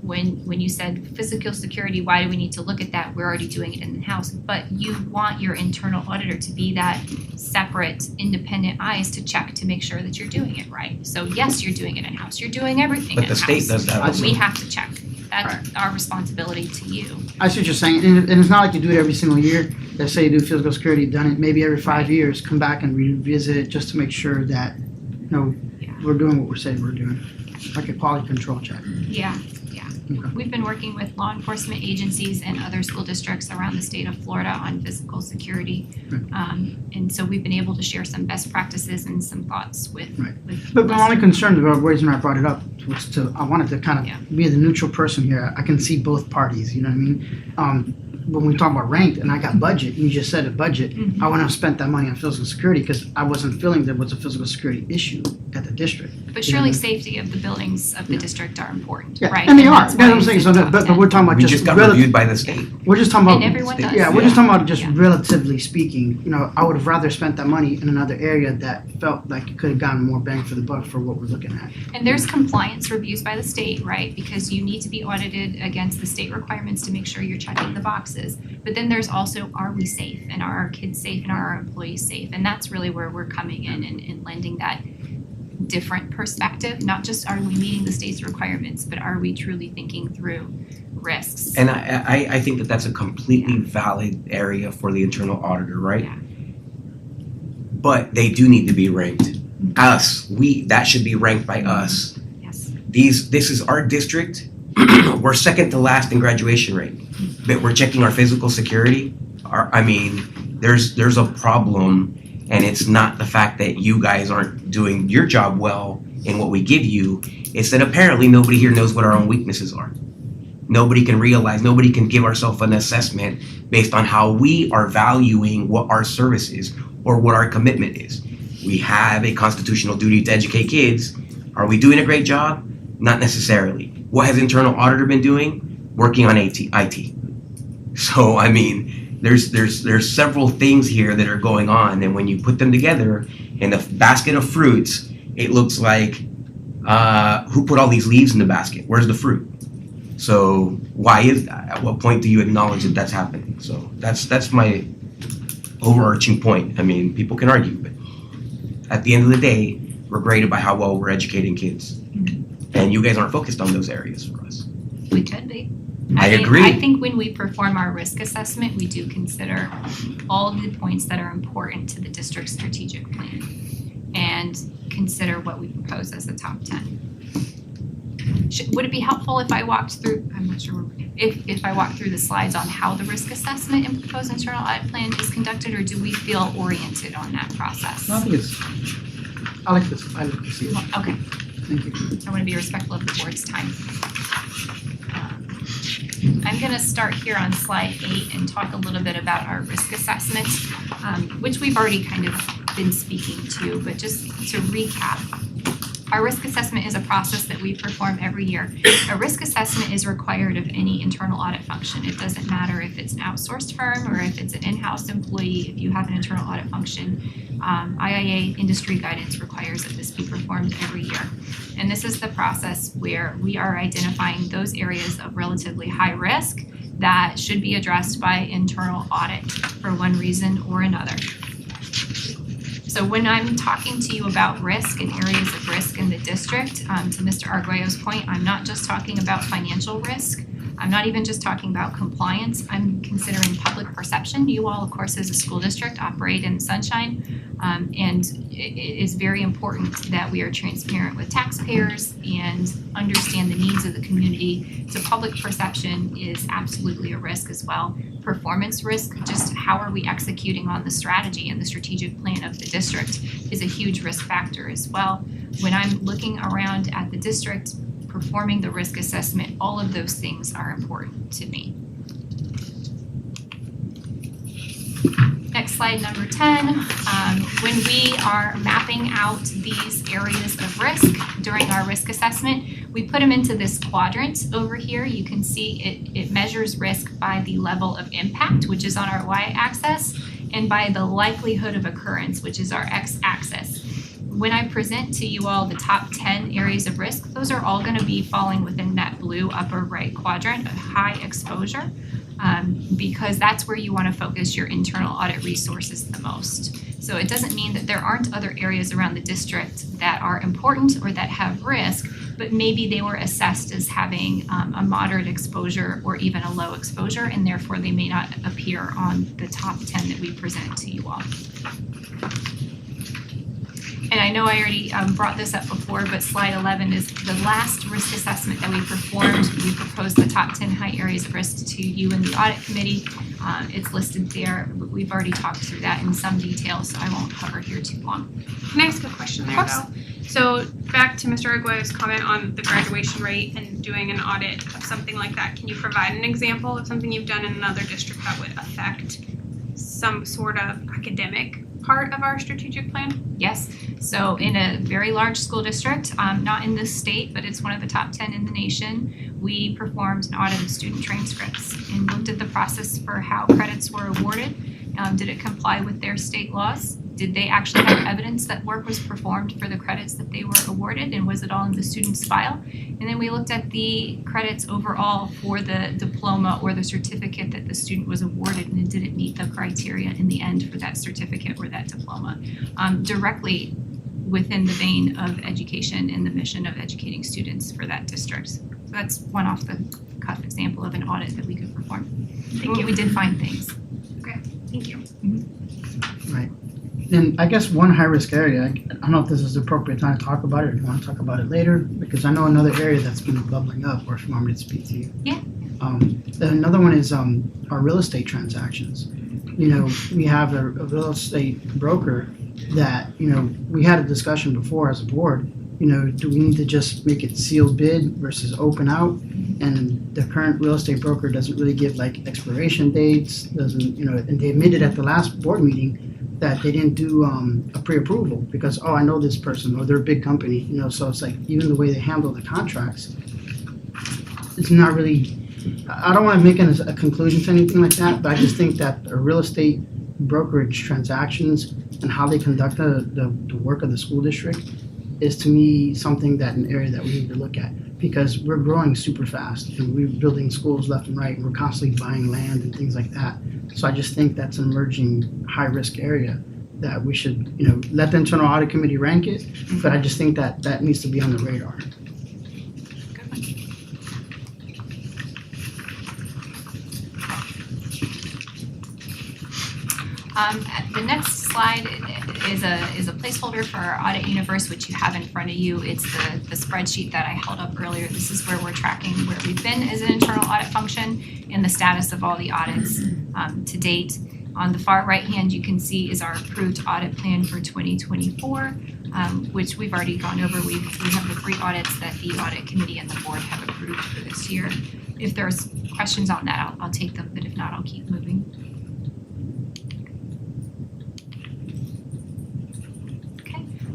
When you said physical security, why do we need to look at that? We're already doing it in-house, but you want your internal auditor to be that separate, independent eyes to check to make sure that you're doing it right. So yes, you're doing it in-house, you're doing everything But the in-house. state does that But also. we have to check. That's our responsibility to you. I see what you're saying, and it's not like you do it every single year. Let's say you do physical security, done it maybe every 5 years, come back and revisit it just to make sure that, Yeah. we're doing what we're saying we're doing. Like a quality control check. Yeah. Okay. We've been working with law enforcement agencies and other school districts around the state of Florida on physical security. And so we've been able to share some best practices and some thoughts with. Right. with But my only Lester. concern about the reason I brought it up was I wanted to kind Yeah. of be the neutral person here. I can see both parties, you know what I mean? When we talk about ranked and I got budget, you just said a budget, Mhm. I wouldn't have spent that money on physical security because I wasn't feeling there was a physical security issue at the district. But surely safety of the buildings of the district are important, Yeah, right? and they are, that's that's what why I'm saying, it's so in that, top but 10. we're talking about We just just got relative, reviewed by the state. we're just talking about. And everyone does. Yeah, we're just talking about just Yeah. relatively speaking, I would have rather spent that money in another area that felt like it could have gotten more bang for the buck for what we're looking at. And there's compliance reviews by the state, right? Because you need to be audited against the state requirements to make sure you're checking the boxes. But then there's also, are we safe? And are our kids safe? And are our employees safe? And that's really where we're coming in and lending that different perspective. Not just are we meeting the state's requirements, but are we truly thinking through risks? And I think that that's a completely valid area for the internal auditor, right? Yeah. But they do need to be ranked. That should be ranked by us. Yes. This is our district, we're second to last in graduation rate, but we're checking our physical security. There's a problem, and it's not the fact that you guys aren't doing your job well in what we give you. It's that apparently nobody here knows what our own weaknesses are. Nobody can give ourselves an assessment based on how we are valuing what our service is or what our commitment is. We have a constitutional duty to educate kids. Are we doing a great job? Not necessarily. What has internal auditor been doing? Working on IT. So, there's several things here that are going on, and when you put them together in a basket of fruits, it looks like, who put all these leaves in the basket? Where's the fruit? So why is that? At what point do you acknowledge that that's happening? So that's my overarching point. People can argue, but at the end of the day, we're graded by how well we're educating kids. And you guys aren't focused on those areas for us. We could be. I agree. I think when we perform our risk assessment, we do consider all of the points that are important to the district's strategic plan and consider what we propose as the top 10. Would it be helpful if I walked through, I'm not sure, if I walked through the slides on how the risk assessment and proposed internal audit plan is conducted, or do we feel oriented on that process? I think I like to see it. Okay, Thank you. I want to be respectful of the board's time. I'm going to start here on slide 8 and talk a little bit about our risk assessment, which we've already kind of been speaking to, but just to recap. Our risk assessment is a process that we perform every year. A risk assessment is required of any internal audit function. It doesn't matter if it's an outsourced firm or if it's an in-house employee. If you have an internal audit function, IIA industry guidance requires that this be performed every year. And this is the process where we are identifying those areas of relatively high risk that should be addressed by internal audit for one reason or another. So when I'm talking to you about risk and areas of risk in the district, to Mr. Arguello's point, I'm not just talking about financial risk. I'm not even just talking about compliance. I'm considering public perception. You all, of course, as a school district, operate in sunshine, and it is very important that we are transparent with taxpayers and understand the needs of the community. So public perception is absolutely a risk as well. Performance risk, just how are we executing on the strategy and the strategic plan of the district, is a huge risk factor as well. When I'm looking around at the district, performing the risk assessment, all of those things are important to me. Next slide, number 10. When we are mapping out these areas of risk during our risk assessment, we put them into this quadrant over here. You can see it measures risk by the level of impact, which is on our y-axis, and by the likelihood of occurrence, which is our x-axis. When I present to you all the top 10 areas of risk, those are all going to be falling within that blue upper right quadrant of high exposure, because that's where you want to focus your internal audit resources the most. So it doesn't mean that there aren't other areas around the district that are important or that have risk, but maybe they were assessed as having a moderate exposure or even a low exposure, and therefore they may not appear on the top 10 that we present to you all. And I know I already brought this up before, but slide 11 is the last risk assessment that we performed. We proposed the top 10 high areas of risk to you in the audit committee. It's listed there. We've already talked through that in some detail, so I won't cover here too long. Can I ask a question there though? So back to Mr. Arguello's comment on the graduation rate and doing an audit of something like that. Can you provide an example of something you've done in another district that would affect some sort of academic part of our strategic plan? Yes. So in a very large school district, not in this state, but it's one of the top 10 in the nation, we performed an audit of student transcripts and looked at the process for how credits were awarded. Did it comply with their state laws? Did they actually have evidence that work was performed for the credits that they were awarded, and was it all in the student's file? And then we looked at the credits overall for the diploma or the certificate that the student was awarded, and did it meet the criteria in the end for that certificate or that diploma, directly within the vein of education and the mission of educating students for that district. So that's one off the cuff example of an audit that we could perform. Thank you. We did find things. Thank you. Right. And I guess one high-risk area, I don't know if this is the appropriate time to talk about it, or if you want to talk about it later, because I know another area that's been bubbling up, or if you want me to speak to you. Yeah. Another one is our real estate transactions. You know, we have a real estate broker that, you know, we had a discussion before as a board, you know, do we need to just make it sealed bid versus open out? And the current real estate broker doesn't really give like expiration dates, doesn't, you know, and they admitted at the last board meeting that they didn't do a pre-approval because, oh, I know this person, or they're a big company, you know, so it's like even the way they handle the contracts, it's not really, I don't want to make a conclusion to anything like that, but I just think that a real estate brokerage transactions and how they conduct the work of the school district is to me something that an area that we need to look at, because we're growing super fast and we're building schools left and right and we're constantly buying land and things like that. So I just think that's an emerging high risk area that we should, you know, let the internal audit committee rank it, but I just think that that needs to be on the radar. The next slide is a placeholder for our audit universe, which you have in front of you. It's the spreadsheet that I held up earlier. This is where we're tracking where we've been as an internal audit function and the status of all the audits to date. On the far right hand, you can see is our approved audit plan for 2024, which we've already gone over. We have the 3 audits that the audit committee and the board have approved for this year. If there's questions on that, I'll take them, but if not, I'll keep moving.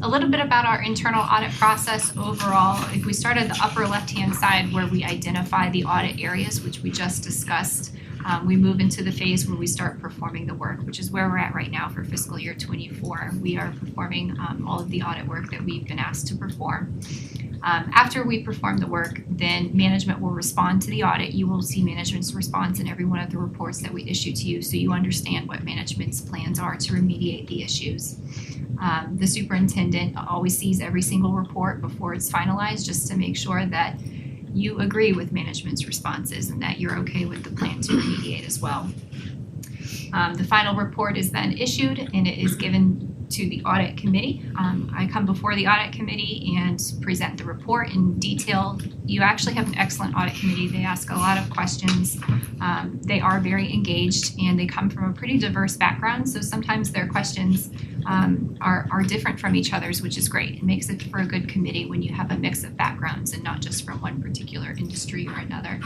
A little bit about our internal audit process overall. If we start at the upper left-hand side where we identify the audit areas, which we just discussed, we move into the phase where we start performing the work, which is where we're at right now for fiscal year 24. We are performing all of the audit work that we've been asked to perform. After we perform the work, then management will respond to the audit. You will see management's response in every one of the reports that we issue to you, so you understand what management's plans are to remediate the issues. The superintendent always sees every single report before it's finalized, just to make sure that you agree with management's responses and that you're okay with the plan to remediate as well. The final report is then issued and it is given to the audit committee. I come before the audit committee and present the report in detail. You actually have an excellent audit committee. They ask a lot of questions. They are very engaged and they come from a pretty diverse background. So sometimes their questions are different from each other's, which is great. It makes it for a good committee when you have a mix of backgrounds and not just from one particular industry or another.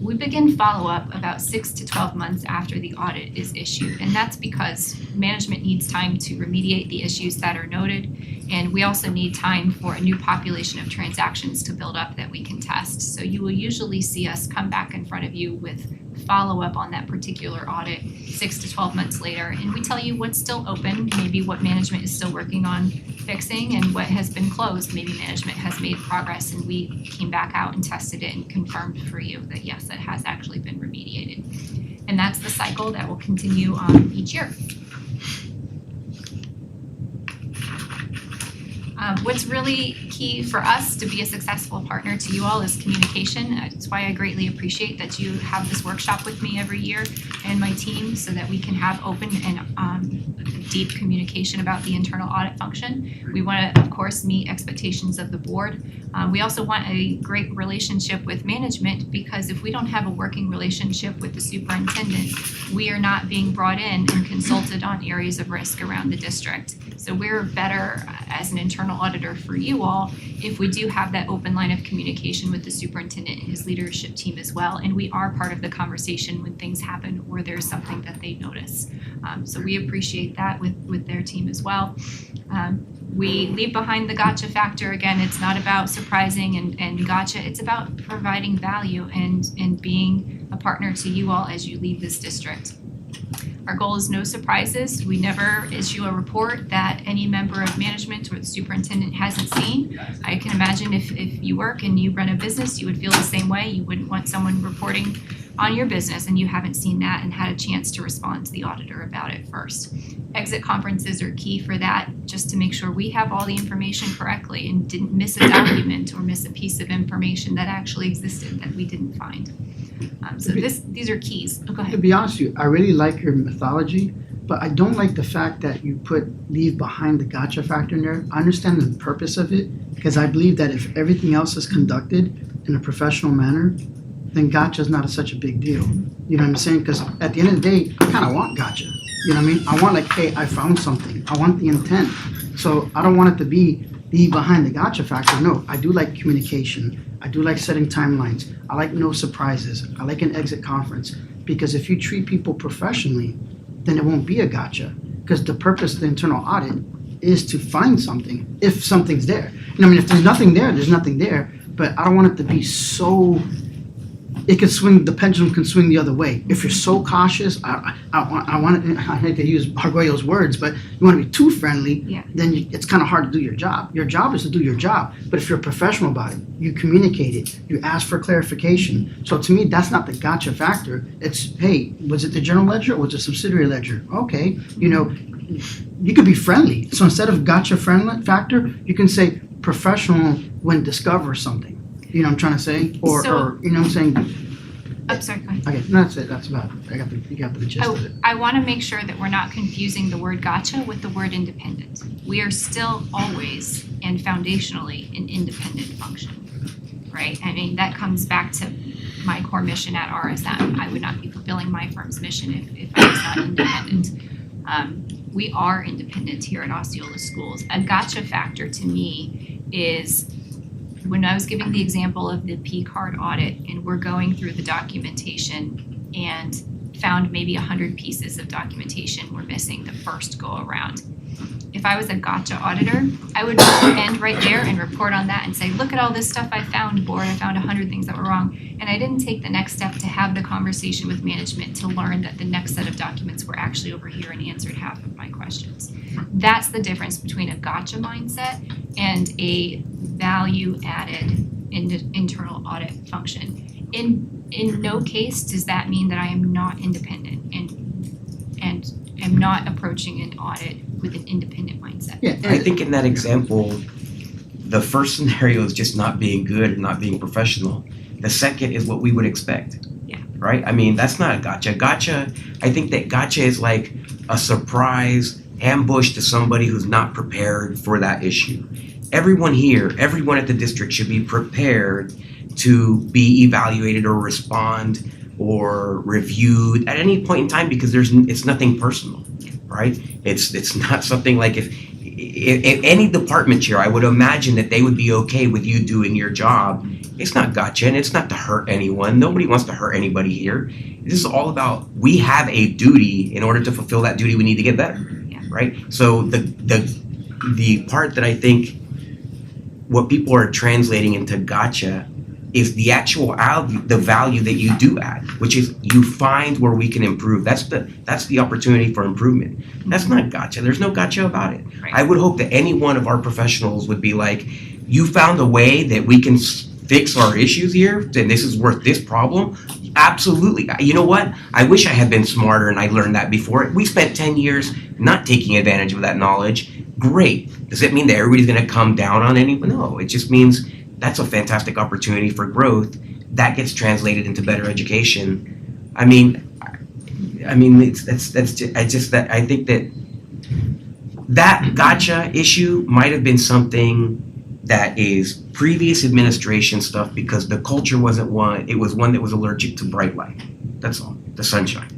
We begin follow-up about 6 to 12 months after the audit is issued, and that's because management needs time to remediate the issues that are noted, and we also need time for a new population of transactions to build up that we can test. So you will usually see us come back in front of you with follow-up on that particular audit 6 to 12 months later, and we tell you what's still open, maybe what management is still working on fixing, and what has been closed. Maybe management has made progress and we came back out and tested it and confirmed for you that yes, it has actually been remediated. And that's the cycle that will continue each year. What's really key for us to be a successful partner to you all is communication. That's why I greatly appreciate that you have this workshop with me every year and my team so that we can have open and deep communication about the internal audit function. We want to, of course, meet expectations of the board. We also want a great relationship with management, because if we don't have a working relationship with the superintendent, we are not being brought in and consulted on areas of risk around the district. So we're better as an internal auditor for you all if we do have that open line of communication with the superintendent and his leadership team as well, and we are part of the conversation when things happen or there's something that they notice. So we appreciate that with their team as well. We leave behind the gotcha factor. Again, it's not about surprising and gotcha. It's about providing value and being a partner to you all as you leave this district. Our goal is no surprises. We never issue a report that any member of management or the superintendent hasn't seen. I can imagine if you work and you run a business, you would feel the same way. You wouldn't want someone reporting on your business and you haven't seen that and had a chance to respond to the auditor about it first. Exit conferences are key for that, just to make sure we have all the information correctly and didn't miss a document or miss a piece of information that actually existed that we didn't find. So these are keys. Oh, go ahead. To be honest with you, I really like your methodology, but I don't like the fact that you leave behind the gotcha factor in there. I understand the purpose of it, because I believe that if everything else is conducted in a professional manner, then gotcha is not such a big deal. You know what I'm saying? Because at the end of the day, I kind of want gotcha. You know what I mean? I want like, hey, I found something. I want the intent. So I don't want it to be behind the gotcha factor. No, I do like communication. I do like setting timelines. I like no surprises. I like an exit conference. Because if you treat people professionally, then it won't be a gotcha. Because the purpose of the internal audit is to find something, if something's there. And I mean, if there's nothing there, there's nothing there. But I don't want it to be so, it could swing, the pendulum can swing the other way. If you're so cautious, I hate to use Arguello's words, but you want to be too friendly, then it's kind of hard to do your job. Your job is to do your job. But if you're professional about it, you communicate it, you ask for clarification. So to me, that's not the gotcha factor. It's, hey, was it the general ledger or was it subsidiary ledger? Okay, you know, you could be friendly. So instead of gotcha friendly factor, you can say professional when discover something. You know what I'm trying to say? Or you know what I'm saying? I'm sorry, go ahead. Okay, no, that's it. That's about it. You got the gist of it. I want to make sure that we're not confusing the word gotcha with the word independent. We are still always and foundationally an independent function, right? I mean, that comes back to my core mission at RSM. I would not be fulfilling my firm's mission if I was not independent. We are independent here at Osceola Schools. A gotcha factor to me is when I was giving the example of the P-card audit and we're going through the documentation and found maybe 100 pieces of documentation were missing the first go around. If I was a gotcha auditor, I would end right there and report on that and say, look at all this stuff I found, board. I found 100 things that were wrong. And I didn't take the next step to have the conversation with management to learn that the next set of documents were actually over here and answered half of my questions. That's the difference between a gotcha mindset and a value-added internal audit function. In no case does that mean that I am not independent and am not approaching an audit with an independent mindset. Yeah, I think in that example, the first scenario is just not being good and not being professional. The second is what we would expect. Yeah. Right? I mean, that's not a gotcha. Gotcha, I think that gotcha is like a surprise ambush to somebody who's not prepared for that issue. Everyone here, everyone at the district should be prepared to be evaluated or respond or reviewed at any point in time because it's nothing personal, right? It's not something like if any department chair, I would imagine that they would be okay with you doing your job. It's not gotcha, and it's not to hurt anyone. Nobody wants to hurt anybody here. This is all about we have a duty. In order to fulfill that duty, we need to get better, right? So the part that I think what people are translating into gotcha is the actual the value that you do add, which is you find where we can improve. That's the opportunity for improvement. That's not gotcha. There's no gotcha about it. Right. I would hope that any one of our professionals would be like, you found a way that we can fix our issues here, and this is worth this problem. Absolutely. You know what? I wish I had been smarter and I learned that before. We spent 10 years not taking advantage of that knowledge. Great. Does it mean that everybody's going to come down on anyone? No. It just means that's a fantastic opportunity for growth. That gets translated into better education. I think that gotcha issue might have been something that is previous administration stuff because the culture wasn't one. It was one that was allergic to bright light. That's all. The sunshine.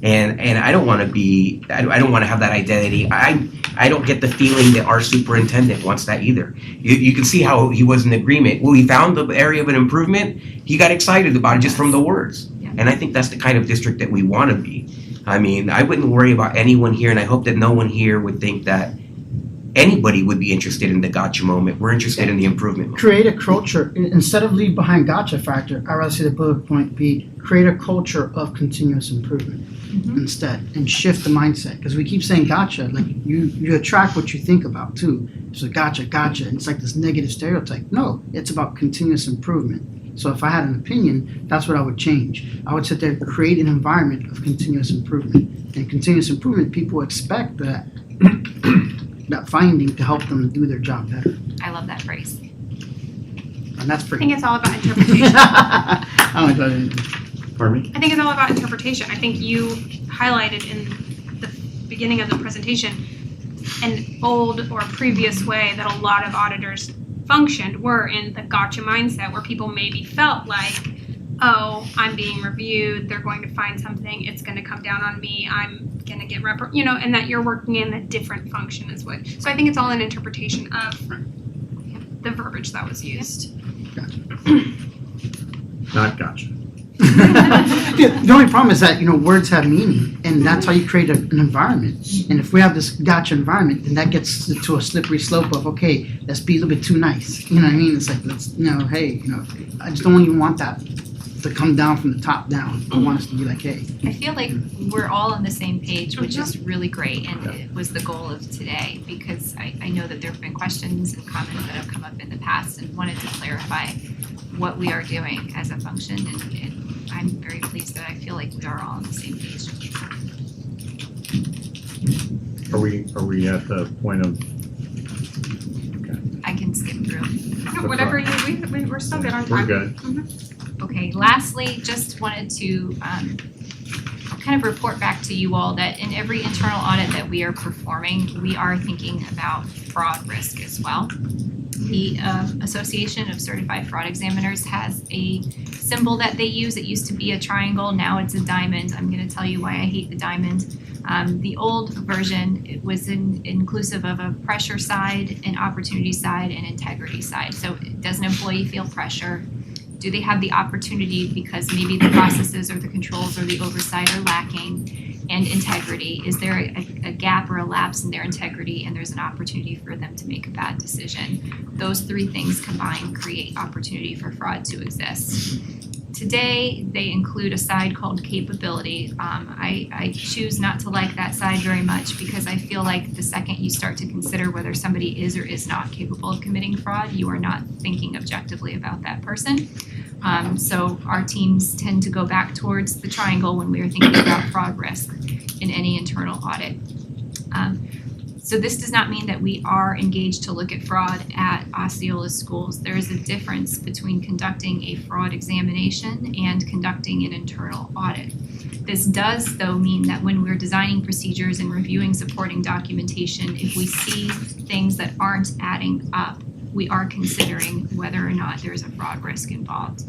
And I don't want to be. I don't want to have that identity. I don't get the feeling that our superintendent wants that either. You can see how he was in agreement. Well, he found the area of an improvement. He got excited about it just from the words. Yeah. And I think that's the kind of district that we want to be. I mean, I wouldn't worry about anyone here, and I hope that no one here would think that anybody would be interested in the gotcha moment. We're interested in the improvement moment. Create a culture, instead of leave behind gotcha factor, I'd rather see the bullet point be create a culture of continuous improvement instead, and shift the mindset. Because we keep saying gotcha, like you attract what you think about too. So gotcha, and it's like this negative stereotype. No, it's about continuous improvement. So if I had an opinion, that's what I would change. I would sit there and create an environment of continuous improvement. And continuous improvement, people expect that that finding to help them do their job better. I love that phrase. And that's I pretty. think it's all about interpretation. I don't know. Pardon me? I think it's all about interpretation. I think you highlighted in the beginning of the presentation, an old or previous way that a lot of auditors functioned were in the gotcha mindset, where people maybe felt like, oh, I'm being reviewed, they're going to find something, it's going to come down on me, I'm going to get and that you're working in a different function is what. So I think it's all an interpretation of the verbiage that was used. Not gotcha. The only problem is that, words have meaning, and that's how you create an environment. And if we have this gotcha environment, then that gets to a slippery slope of, okay, let's be a little bit too nice. You know what I mean? It's like, let's, hey, I just don't even want that to come down from the top down. I want us to be like, hey. I feel like we're all on the same page, which is really great, and it was the goal of today, because I know that there have been questions and comments that have come up in the past and wanted to clarify what we are doing as a function, and I'm very pleased that I feel like we are all on the same page. Are we at the point of? I can skip through. No, whatever we're still good on We're time. good. Okay, lastly, just wanted to kind of report back to you all that in every internal audit that we are performing, we are thinking about fraud risk as well. The Association of Certified Fraud Examiners has a symbol that they use. It used to be a triangle, now it's a diamond. I'm going to tell you why I hate the diamond. The old version, it was inclusive of a pressure side, an opportunity side, and integrity side. So does an employee feel pressure? Do they have the opportunity because maybe the processes or the controls or the oversight are lacking? And integrity, is there a gap or a lapse in their integrity and there's an opportunity for them to make a bad decision? Those three things combined create opportunity for fraud to exist. Today, they include a side called capability. I choose not to like that side very much because I feel like the second you start to consider whether somebody is or is not capable of committing fraud, you are not thinking objectively about that person. So our teams tend to go back towards the triangle when we are thinking about fraud risk in any internal audit. So this does not mean that we are engaged to look at fraud at Osceola schools. There is a difference between conducting a fraud examination and conducting an internal audit. This does, though, mean that when we're designing procedures and reviewing supporting documentation, if we see things that aren't adding up, we are considering whether or not there's a fraud risk involved.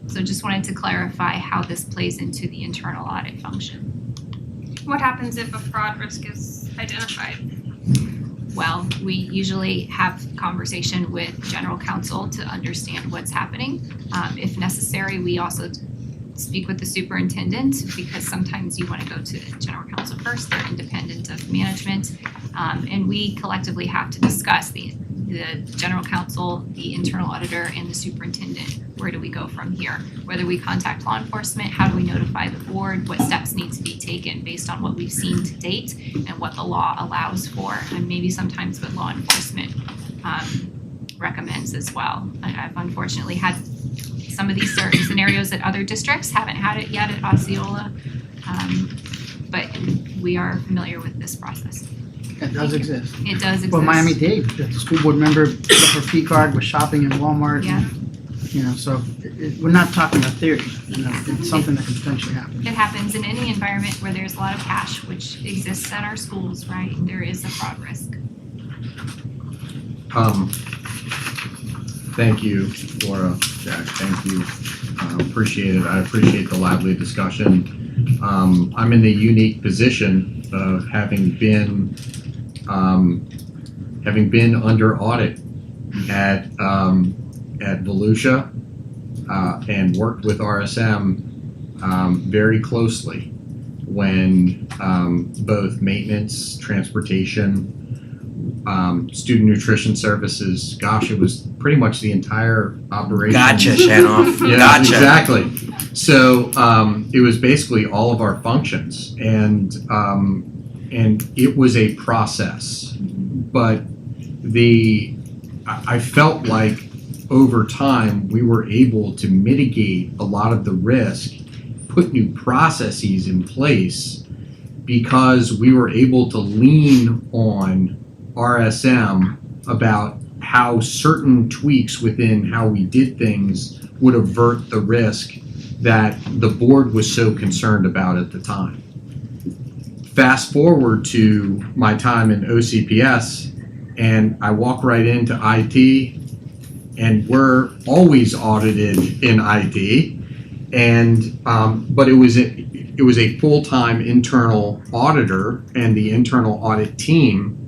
So just wanted to clarify how this plays into the internal audit function. What happens if a fraud risk is identified? Well, we usually have conversation with general counsel to understand what's happening. If necessary, we also speak with the superintendent because sometimes you want to go to general counsel first. They're independent of management. And we collectively have to discuss the general counsel, the internal auditor, and the superintendent. Where do we go from here? Whether we contact law enforcement, how do we notify the board, what steps need to be taken based on what we've seen to date and what the law allows for, and maybe sometimes what law enforcement recommends as well. I've unfortunately had some of these certain scenarios at other districts, haven't had it yet at Osceola, but we are familiar with this process. It does exist. It does exist. Well, Miami-Dade, the school board member got her fee card, was shopping in Walmart. Yeah. So we're not talking about theory. It's something that can potentially happen. It happens in any environment where there's a lot of cash, which exists at our schools, right? There is a fraud risk. Thank you, Laura, Jack, thank you. Appreciate it. I appreciate the lively discussion. I'm in the unique position of having been under audit at Volusia and worked with RSM very closely when both maintenance, transportation, student nutrition services, gosh, it was pretty much the entire operation. Gotcha, Shanoff. Yeah, Gotcha. exactly. So it was basically all of our functions, and it was a process. But I felt like over time we were able to mitigate a lot of the risk, put new processes in place because we were able to lean on RSM about how certain tweaks within how we did things would avert the risk that the board was so concerned about at the time. Fast forward to my time in OCPS, and I walk right into IT, and we're always audited in IT. And but it was a full-time internal auditor and the internal audit team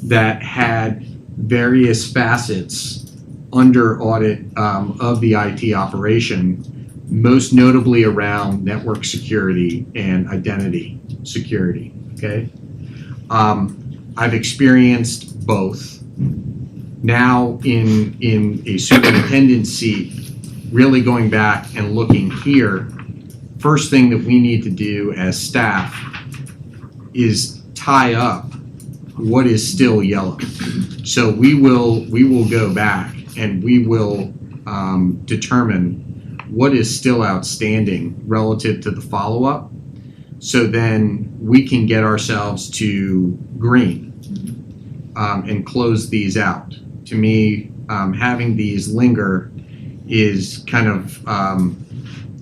that had various facets under audit of the IT operation, most notably around network security and identity security. Okay, I've experienced both. Now in a superintendent seat, really going back and looking here, first thing that we need to do as staff is tie up what is still yellow. So we will go back and we will determine what is still outstanding relative to the follow-up, so then we can get ourselves to green and close these out. To me, having these linger is kind of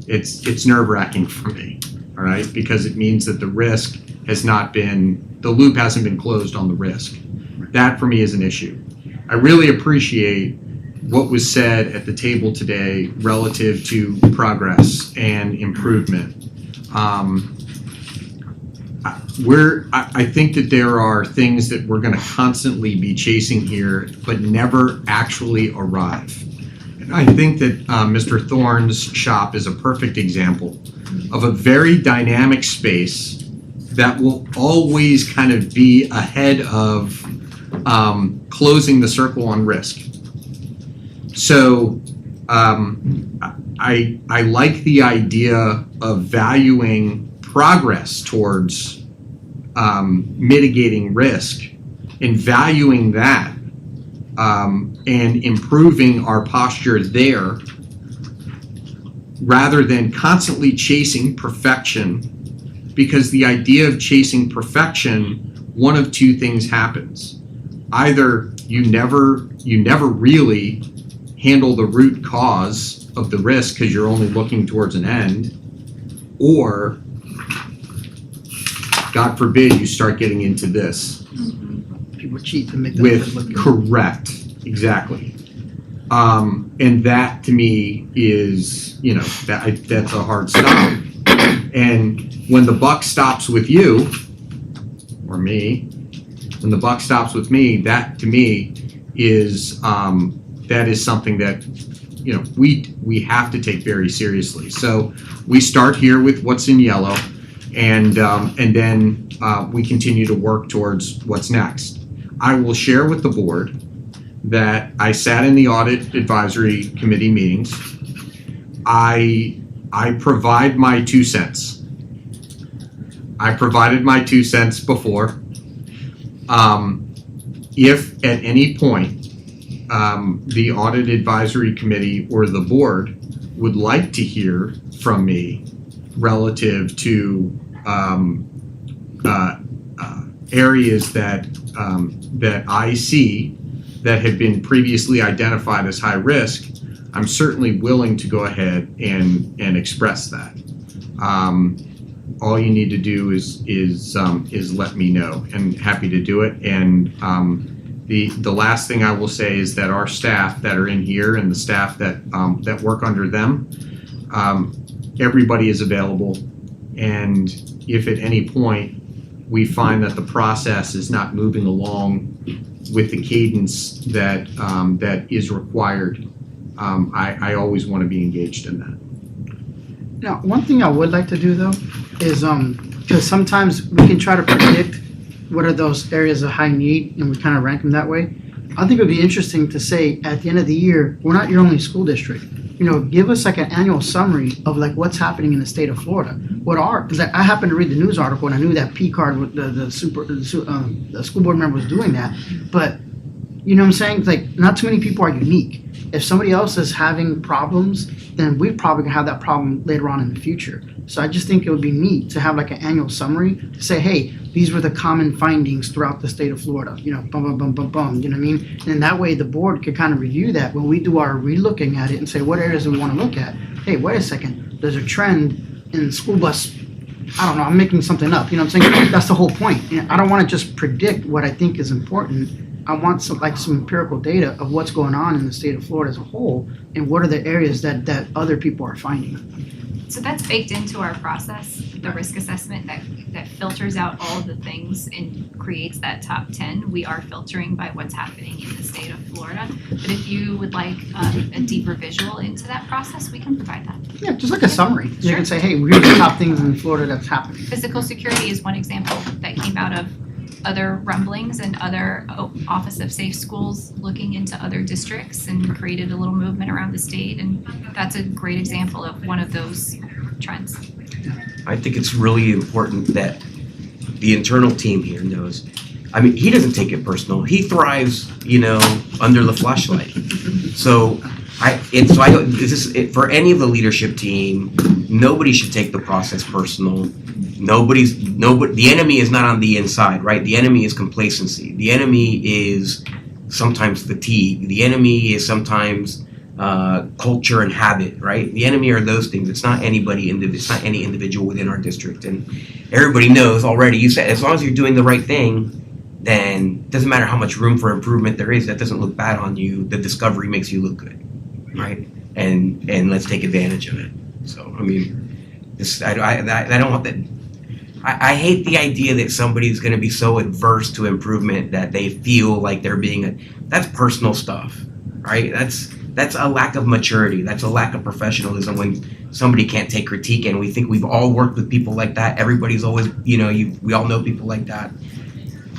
it's nerve-wracking for me, all right, because it means that the risk has not been, the loop hasn't been closed on the risk. That for me is an issue. I really appreciate what was said at the table today relative to progress and improvement. I think that there are things that we're going to constantly be chasing here, but never actually arrive. And I think that Mr. Thorne's shop is a perfect example of a very dynamic space that will always kind of be ahead of closing the circle on risk. So I like the idea of valuing progress towards mitigating risk and valuing that and improving our posture there rather than constantly chasing perfection, because the idea of chasing perfection, one of two things happens. Either you never really handle the root cause of the risk because you're only looking towards an end, or God forbid you start getting into this. People cheat to make them look With good. correct, exactly. And that to me is, that's a hard stop. And when the buck stops with you, or me, when the buck stops with me, that to me is that is something that we have to take very seriously. So we start here with what's in yellow, and then we continue to work towards what's next. I will share with the board that I sat in the audit advisory committee meetings. I provide my 2 cents. I provided my 2 cents before. If at any point the audit advisory committee or the board would like to hear from me relative to areas that I see that have been previously identified as high risk, I'm certainly willing to go ahead and express that. All you need to do is let me know, and happy to do it. And the last thing I will say is that our staff that are in here and the staff that work under them, everybody is available. And if at any point we find that the process is not moving along with the cadence that that is required, I always want to be engaged in that. Now, one thing I would like to do though is because sometimes we can try to predict what are those areas of high need and we kind of rank them that way. I think it would be interesting to say at the end of the year, we're not your only school district. Give us like an annual summary of like what's happening in the state of Florida. Because I happened to read the news article and I knew that P-card, the school board member was doing that. But you know what I'm saying? It's like not too many people are unique. If somebody else is having problems, then we're probably gonna have that problem later on in the future. So I just think it would be neat to have like an annual summary to say, hey, these were the common findings throughout the state of Florida, bum, bum, bum, bum, bum, you know what I mean? And that way the board could kind of review that when we do our relooking at it and say, what areas do we want to look at? Hey, wait a second, there's a trend in school bus I don't know, I'm making something up, you know what I'm saying? That's the whole point. You know, I don't wanna just predict what I think is important. I want some empirical data of what's going on in the state of Florida as a whole, and what are the areas that other people are finding. So that's baked into our process, the risk assessment that filters out all of the things and creates that top 10. We are filtering by what's happening in the state of Florida. But if you would like a deeper visual into that process, we can provide that. Yeah, just like a summary. You Sure. can say, hey, here's the top things in Florida that's happening. Physical security is one example that came out of other rumblings and other Office of Safe Schools looking into other districts and created a little movement around the state. And that's a great example of one of those trends. I think it's really important that the internal team here knows. I mean, he doesn't take it personal. He thrives, under the flashlight. So for any of the leadership team, nobody should take the process personal. The enemy is not on the inside, right? The enemy is complacency. The enemy is sometimes fatigue. The enemy is sometimes culture and habit, right? The enemy are those things. It's not it's not any individual within our district. And everybody knows already, you said, as long as you're doing the right thing, then it doesn't matter how much room for improvement there is, that doesn't look bad on you. The discovery makes you look good, right? And let's take advantage of it. So, I mean, I don't want that. I hate the idea that somebody's going to be so adverse to improvement that they feel like they're that's personal stuff, right? That's a lack of maturity. That's a lack of professionalism when somebody can't take critique. And we think we've all worked with people like that. Everybody's always, we all know people like that.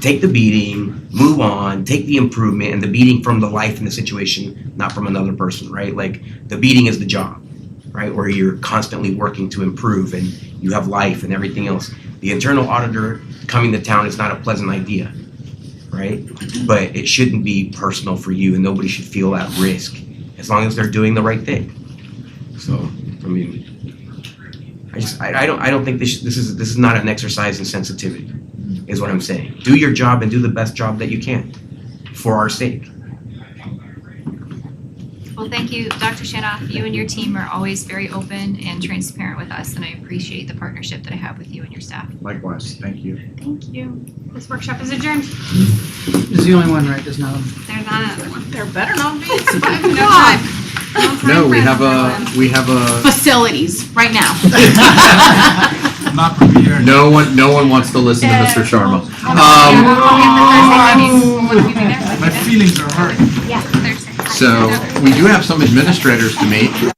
Take the beating, move on, take the improvement and the beating from the life and the situation, not from another person, right? Like the beating is the job, right? Where you're constantly working to improve and you have life and everything else. The internal auditor coming to town is not a pleasant idea, right? But it shouldn't be personal for you and nobody should feel at risk as long as they're doing the right thing. So, I mean, I don't think this is not an exercise in sensitivity, is what I'm saying. Do your job and do the best job that you can for our sake. Well, thank you, Dr. Shanoff. You and your team are always very open and transparent with us, and I appreciate the partnership that I have with you and your staff. Likewise, thank you. Thank you. This workshop is adjourned. This is the only one, right? There's no. There's not another one. There better not be. I have no time. No, we have a, Facilities, right now. Not prepared. no one wants to listen to Mr. Sharma. My feelings are hurt. So we do have some administrators to meet.